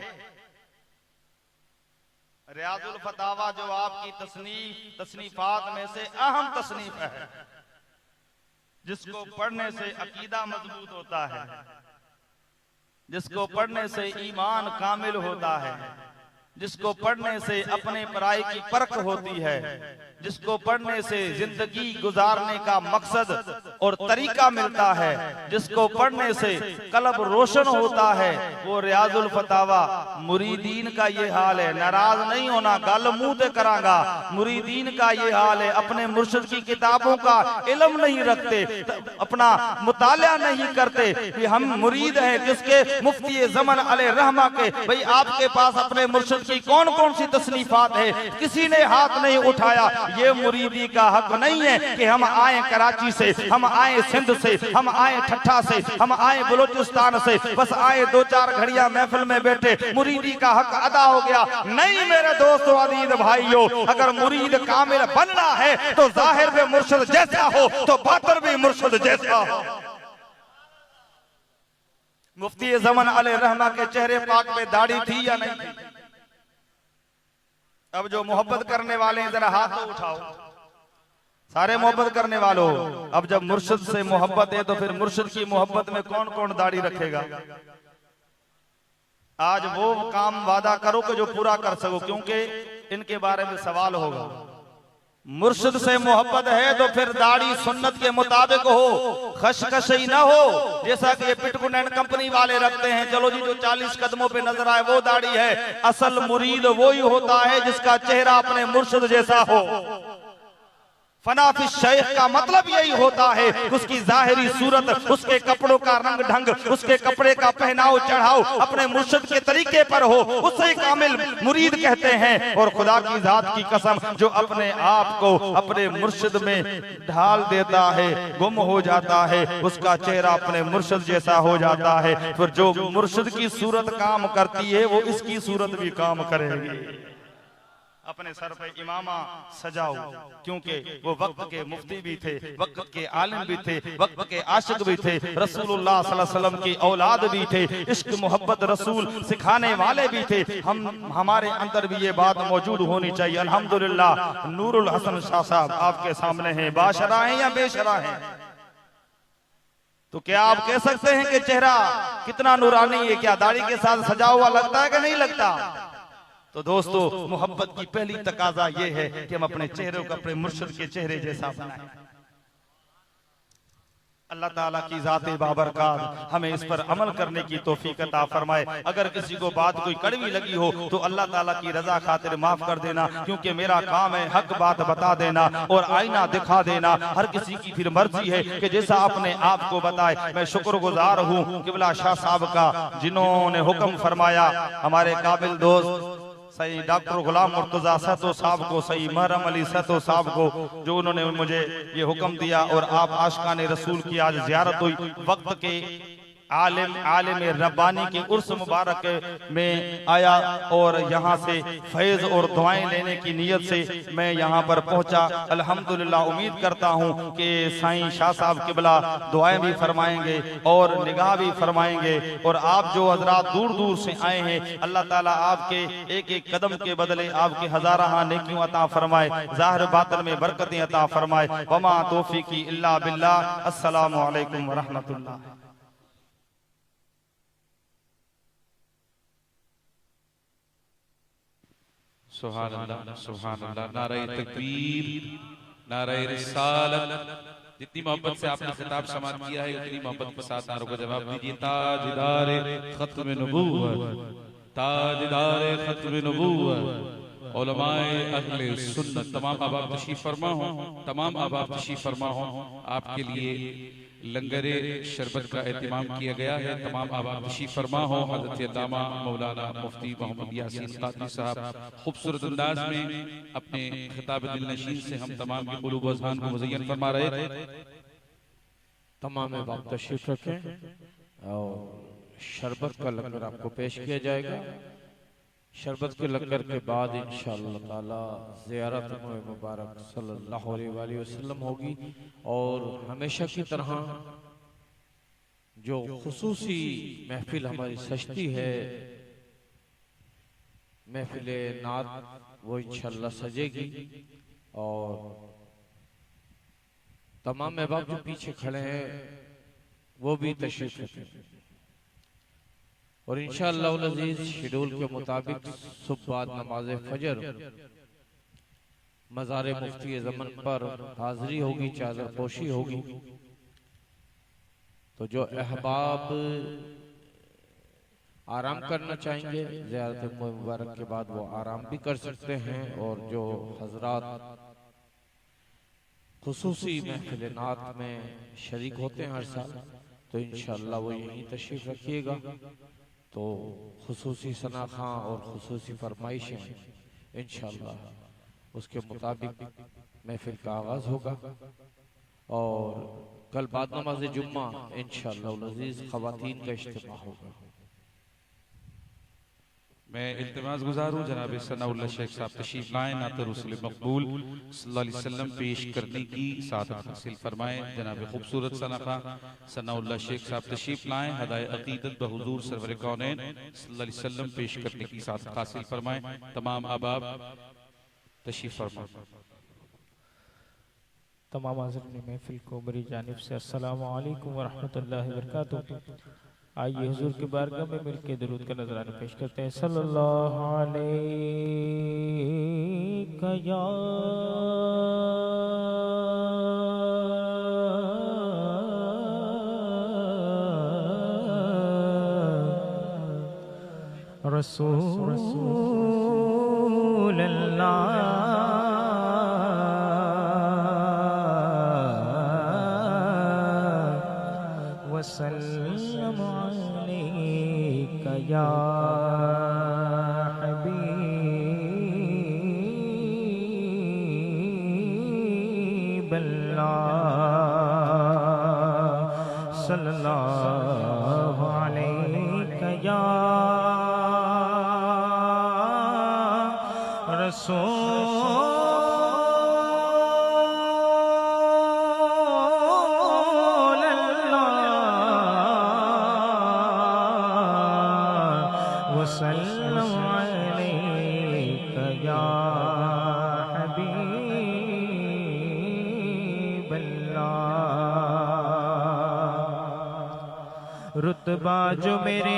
रियाजुल फतावा जो आपकी तसनीफात में से अहम तसनीफ है, जिसको पढ़ने से अकीदा मजबूत होता है, जिसको पढ़ने से ईमान कामिल होता है, जिसको पढ़ने से अपने पराई की परख होती है, जिसको पढ़ने से जिंदगी गुजारने का मकसद और तरीका मिलता है, जिसको पढ़ने से कल्ब रोशन होता है, वो रियाजुल फतावा। मुरीदीन का ये हाल है, नाराज नहीं होना, गल मुंह ते करांगा। मुरीदीन का ये हाल है, अपने मुर्शिद की किताबों का इल्म नहीं रखते, अपना मुताला नहीं करते कि हम मुरीद हैं किसके? मुफ्ती ज़मन अलैहि रहमा के। भाई आपके पास अपने मुर्शिद की कौन कौन सी तसनीफात है? किसी ने हाथ नहीं उठाया। ये मुरीदी का हक नहीं है कि हम आए कराची से, हम आए सिंध से, हम आए ठट्ठा से, हम आए बलूचिस्तान से, बस आए 2-4 घड़ियां महफिल में बैठे, मुरीदी का हक अदा हो गया। नहीं मेरे दोस्तों अजीज भाइयों, अगर मुरीद कामिल बनना है तो जाहिर में मुर्शिद जैसा हो तो बातिन भी मुर्शिद जैसा हो। मुफ्ती ज़मन अलैहि रहमा के चेहरे पाक पे दाढ़ी थी या नहीं थी? अब जो मोहब्बत करने वाले हैं जरा हाथ तो उठाओ, सारे मोहब्बत करने वालों। अब जब मुर्शिद से मोहब्बत है तो फिर मुर्शिद की मोहब्बत में कौन कौन दाढ़ी रखेगा? आज वो काम वादा करो कि जो पूरा कर सको, क्योंकि इनके बारे में सवाल होगा। मुर्शिद से मोहब्बत है तो फिर दाढ़ी सुन्नत के मुताबिक हो, खशखशी ना हो जैसा कि ये पिटकुन एंड कंपनी वाले रखते हैं। चलो जी, जो 40 कदमों पे नजर आए वो दाढ़ी है। असल मुरीद वो ही होता है जिसका चेहरा अपने मुर्शिद जैसा हो। फनाफिश शेख का मतलब यही होता है, उसकी जाहिरी सूरत, उसके कपड़ों का रंग ढंग, उसके कपड़े का पहनाव चढ़ाव अपने मुर्शिद के तरीके पर हो, उसे कामिल मुरीद कहते हैं। और खुदा की जात की कसम, जो अपने आप को अपने मुर्शिद में ढाल देता है, गुम हो जाता है, उसका चेहरा अपने मुर्शिद जैसा हो जाता है। फिर जो मुर्शिद की सूरत काम करती है वो इसकी सूरत भी काम करेगी। अपने सर पे इमामा सजाओ, क्योंकि वो वक्त के मुफ्ती भी थे, वक्त के आलिम भी थे, वक्त के आशिक भी थे, रसूलुल्लाह सल्लल्लाहु अलैहि वसल्लम की औलाद भी थे, इश्क मोहब्बत रसूल सिखाने वाले भी थे। हमारे अंदर भी ये बात मौजूद होनी चाहिए। अल्हम्दुलिल्लाह नूरुल हसन शाह साहब आपके सामने हैं। बाशरा हैं या बेशरा हैं? तो क्या आप कह सकते हैं कि चेहरा कितना नूरानी है? क्या दाढ़ी के साथ सजा हुआ लगता है कि नहीं लगता? तो दोस्तों, मोहब्बत की पहली तकाजा ये है कि हम अपने चेहरे को अपने मुर्शिद के चेहरे जैसा बनाएं। अल्लाह ताला की ज़ात बाबरकात हमें इस पर अमल करने की तौफीक अता फरमाए। अगर किसी को बात कोई कड़वी लगी हो तो अल्लाह ताला की रजा खातिर माफ कर देना, क्योंकि मेरा काम है हक बात बता देना और आईना दिखा देना। हर किसी की फिर मर्जी है कि जैसा अपने आप को बताए। मैं शुक्रगुजार हूँ किबला शाह साहब का, जिन्होंने हुक्म फरमाया, हमारे काबिल दोस्त सही डॉक्टर गुलाम मुर्तजा सहतो साहब को, सही महरम अली सहतो साहब को, जो उन्होंने मुझे ये हुक्म दिया। और आप आशिकाने रसूल की आज ज़ियारत हुई। वक्त के आलिम रब्बानी के उर्स मुबारक में आया और यहाँ से फैज़ और दुआएं लेने की नीयत से मैं यहाँ पर पहुँचा। अल्हम्दुलिल्लाह उम्मीद करता हूँ कि साईं शाह साहब किबला दुआएं भी फरमाएंगे और निगाह भी फरमाएंगे। और आप जो हजरात दूर दूर से आए हैं, अल्लाह ताला आपके एक एक कदम के बदले आपके हजारा नेकियों अता फरमाए, ज़ाहिर बातिन में बरकतें अता फरमाए। वमा तौफीकी इल्ला बिल्लाह। अस्सलामु अलैकुम व रहमतुल्लाह। सुभान अल्लाह, सुभान अल्लाह। नारे तकबीर, नारे रिसालत। जितनी मोहब्बत से आपने खिताब समाप्त किया है उतनी मोहब्बत के साथ नारों का जवाब दीजिए। ताजदारे खत्म नबूवत, ताजदारे खत्म नबूवत, उलमाए अहले सुन्नत। तमाम अहबाब तशरीफ फरमा हो, तमाम अहबाब तशरीफ फरमा हो। आपके लिए लंगरे शरबत का एहतमाम किया गया है। तमाम आबाद तशरीफ फरमा हो। हज़रत अल्लामा मौलाना मुफ्ती मोहम्मद यासीन कादरी साहब खूबसूरत अंदाज में अपने खिताब दिलनशीन से हम तमाम के क़ुलूब व अज़हान को मुज़य्यन फरमा रहे थे। तमाम बाप तशरीफ रखें और शरबत का लंगर आपको पेश किया जाएगा। शरबत के लंगर के बाद इंशाअल्लाह ताला ज़ियारत मुबारक सल्लल्लाहु अलैहि वसल्लम होगी। और हमेशा की तरह जो खुसूसी महफिल हमारी सजती है, महफिल नात, वो इंशाअल्लाह सजेगी। और तमाम अहबाब जो पीछे खड़े हैं वो भी तशरीफ रखें। और इंशाअल्लाह अज़ीज़ शेड्यूल के मुताबिक सुबह बाद नमाज फजर मज़ार मुफ्ती ज़मन पर हाज़री होगी, चादर पोशी होगी। तो जो अहबाब आराम करना चाहेंगे ज़ियारत मुबारक के बाद वो आराम भी कर सकते हैं। और जो हजरात खुसूसी महफिल नात में शरीक होते हैं हर साल, तो इंशाअल्लाह वो यहीं तशरीफ रखिएगा। तो खुसूसी सनाखा और खुसूसी फरमाइशें इंशाअल्लाह उसके मुताबिक महफिल का आगाज़ होगा। और कल बाद नमाज जुम्मा इंशाअल्लाह अज़ीज़ ख़वातीन का इज्तिमा होगा। मैं इल्तिमास गुजार हूँ जनाब सनाउल्लाह शेख साहब तशरीफ लाएं, नात रसूल मकबूल सल्लल्लाहु अलैहि वसल्लम पेश करने की सादत हासिल फरमाएं। जनाब खूबसूरत सनाखा सनाउल्लाह शेख साहब तशरीफ लाएं, हदाए अकीदत बहुजूर सरवर कौनैन सल्लल्लाहु अलैहि वसल्लम पेश करने की सादत हासिल फरमाएं। तमाम अहबाब तशरीफ फरमाएं। तमाम हाज़रीन महफिल को मेरी जानिब से अस्सलामु अलैकुम व रहमतुल्लाहि व बरकातुहू। आइए हुजूर की बारगाह में मिलके दरूद का नजराना पेश करते हैं। सल्लल्लाहु अलैका या रसूल अल्लाह वसल्लम अलैका या हबीब अल्लाह सल्लल्लाहु अलैका या रसूल अल्लाह वसल्लम अलैका या हबीब अल्लाह। रुतबा जो मेरे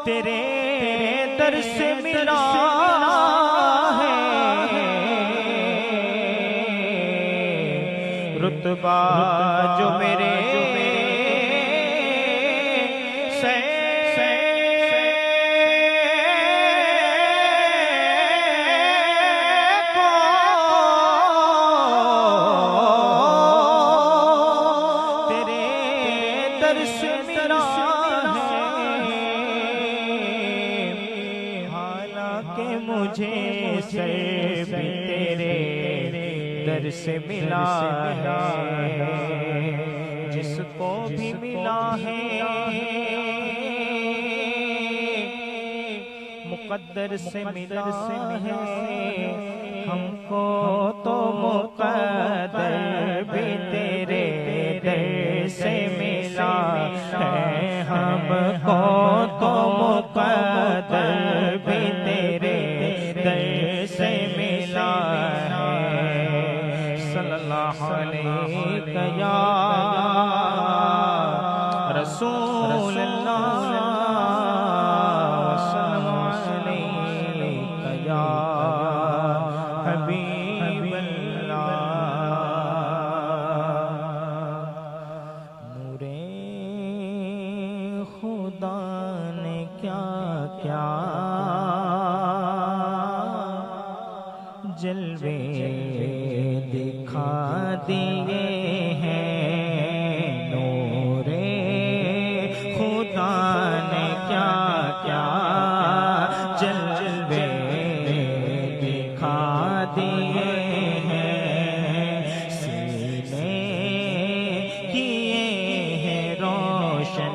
तेरे दर से मिला है, रुतबा जो मेरे तेरे दर से मिला मुझे से भी तेरे दर से मिला है, जिसको भी मिला है मुक़द्दर से मिला है। हमको तो मुक़द्दर भी तेरे दर से मिला है, हमको तो मुक़द्दर भी तेरे दर से मिला है। सल्लल्लाहु अलैका या रसूल अल्लाह सल्लल्लाहु अलैका या हबीब अल्लाह। खुदा ने क्या क्या जलवे दिखा दिए हैं, नूरे खुदा ने क्या क्या जलवे दिखा दिए हैं, सीने किए हैं रोशन,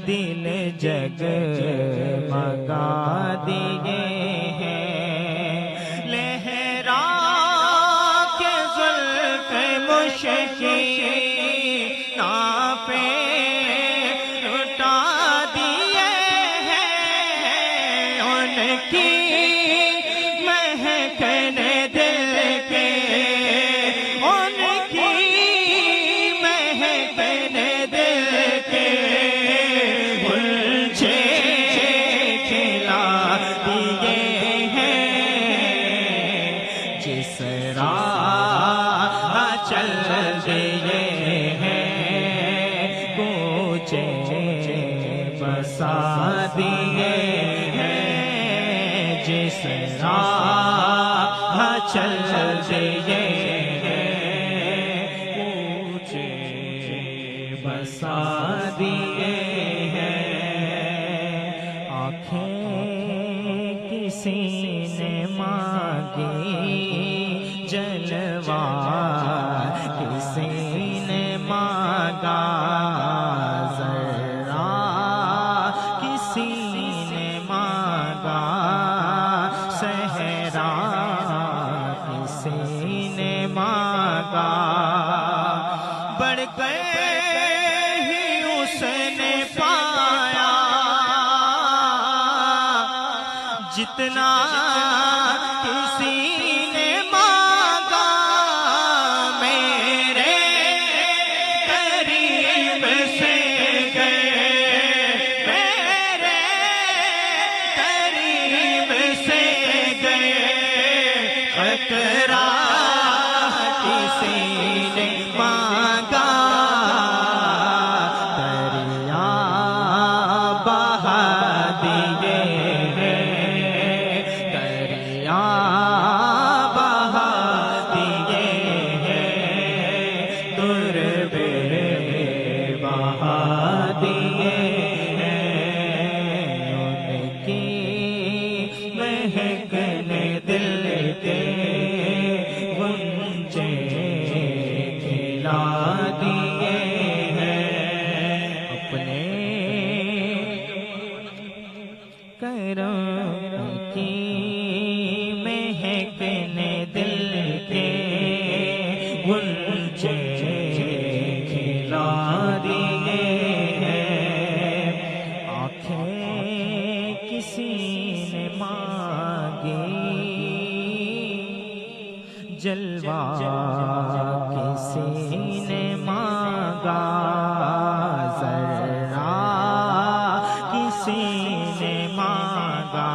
दिल जगमगा दिए हैं, लहरा के जुल्फ मुश्किल नापे लुटा दिए हैं, उनकी महकने दिल के, उनकी महकने दिल के उलझे खिला दिए हैं, जिस राह चल दिए हैं, कूचे बसा दिए हैं, जिस राह चल दिए हैं, कूचे बसा दिए हैं, आँखें किसी ने मांगी जलवा, किसी ने मांगा जरा, किसी ने मांगा सहरा, किसी ने मांगा बढ़ गए ही उसने पाया, जितना किसी ने मांगा, मेरे करीब से गए, मेरे करीब से गए, खतरा किसी ने मांगा, दरिया बहा दिए हैं, दरिया बहा दिए हैं, दुर्बे बहा दिए हैं, उनकी महकने दिल के गुंजे खिला दिए हैं, अपने करम की महकने दिल के गुंजे खिला दिए हैं, आँखें किसी ने मांगी जलवा, किसी ने मांगा जरा, किसी ने मांगा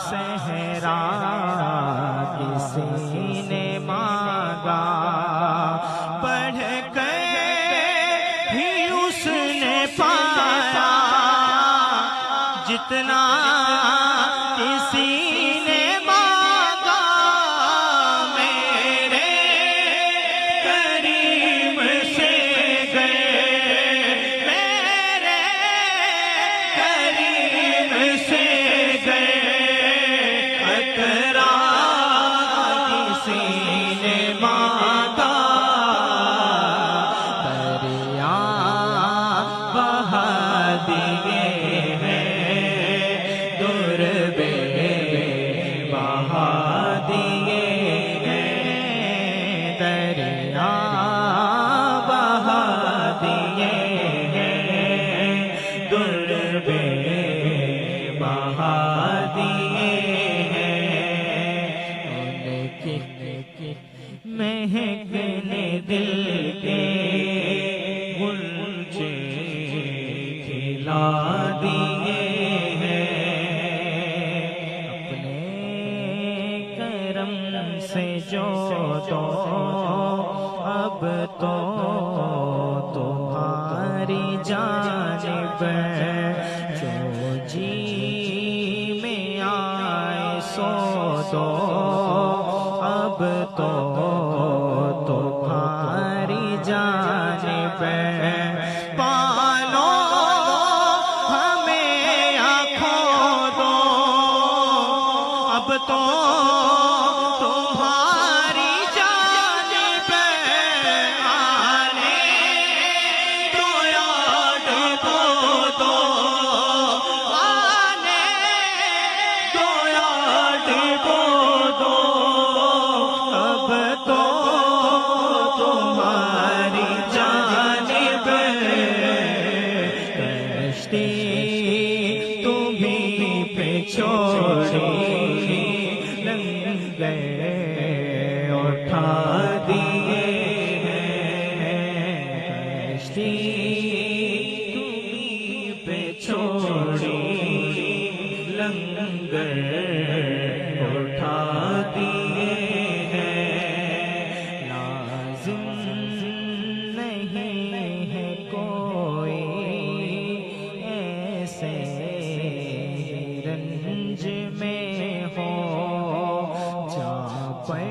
सहरा, किसी ने मांगा पढ़ कर भी उसने पाया, जितना किसी ने मांगा, मेरे करीब से गए, मेरे करीब से गए, खतरा किसी ने मांगा, दरिया बहा दिए हैं, दुर्बे बहा दिए हैं, दरिया बहा दिए हैं, दुर्बे बहा दिए हैं, उनकी महकने दिल के गुंजे खिला दिए हैं, अपने करम से जो तो अब तो तुम्हारे तुम्हारी जानिब जो जी में आए सो दो, अब तो तुम्हारी जानिब पालो हमें आँखों दो, अब तो तुम्हारी जानिब आने दो, याद को दो आने दो, याद को दो, अब तो तुम्हारी जानिब कश्ती तुम्हीं पे छोड़ी, लंगर उठा दिए हैं, कश्ती तुम्हीं पे छोड़ी, लंगर उठा दिए हैं। लाजिम नहीं है कोई ऐसे रंज में हो, जहाँ पर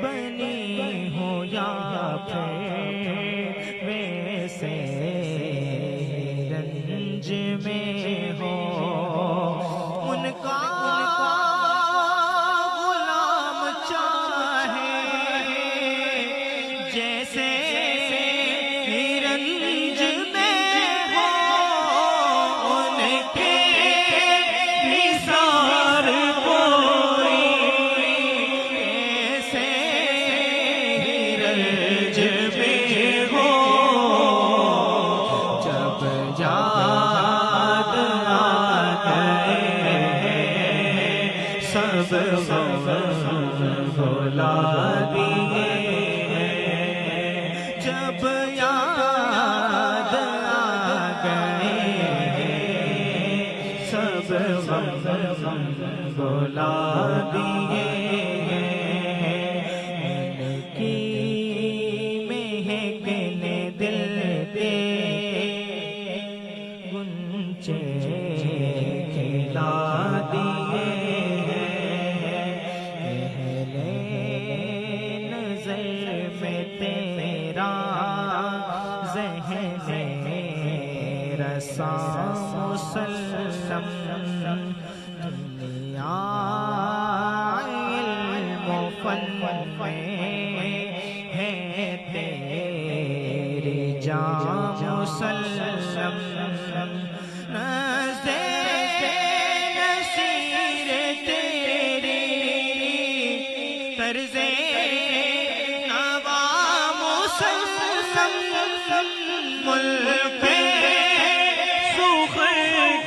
बनी हो या फिर वैसे रंज में हो। उनका गुलाम चाहे जैसे रंज में हो, उनके निसार कोई ऐसे रंज में हो। जब याद आ गए सब भुला दिए, जब याद आ गए सब भुला दिए। उनकी महकने दिल पे गुंचे खिला दिए, पहले नजर में तेरा ज़हने रसा मुसल्लम, दुनिया इल्म फन में है तेरी जान मुसल्लम। नज़े नसीर तेरी तर्ज़े नवा मुसल्लम, मुल्क सुखर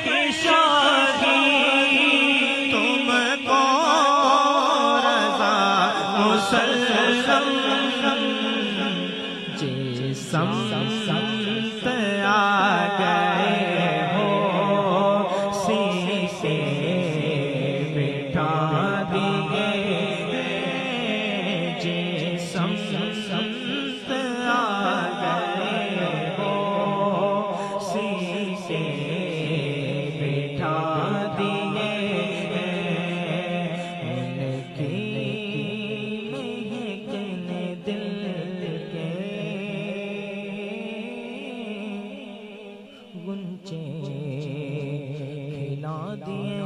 की शादी तुमको रज़ा मुसल्लम। जिसम आ गए हो सीसे बिठा दिए, जिसम आ गए हो सीसे बिठा दिए। उनकी महकने दिल के गुंचे खिला दिए।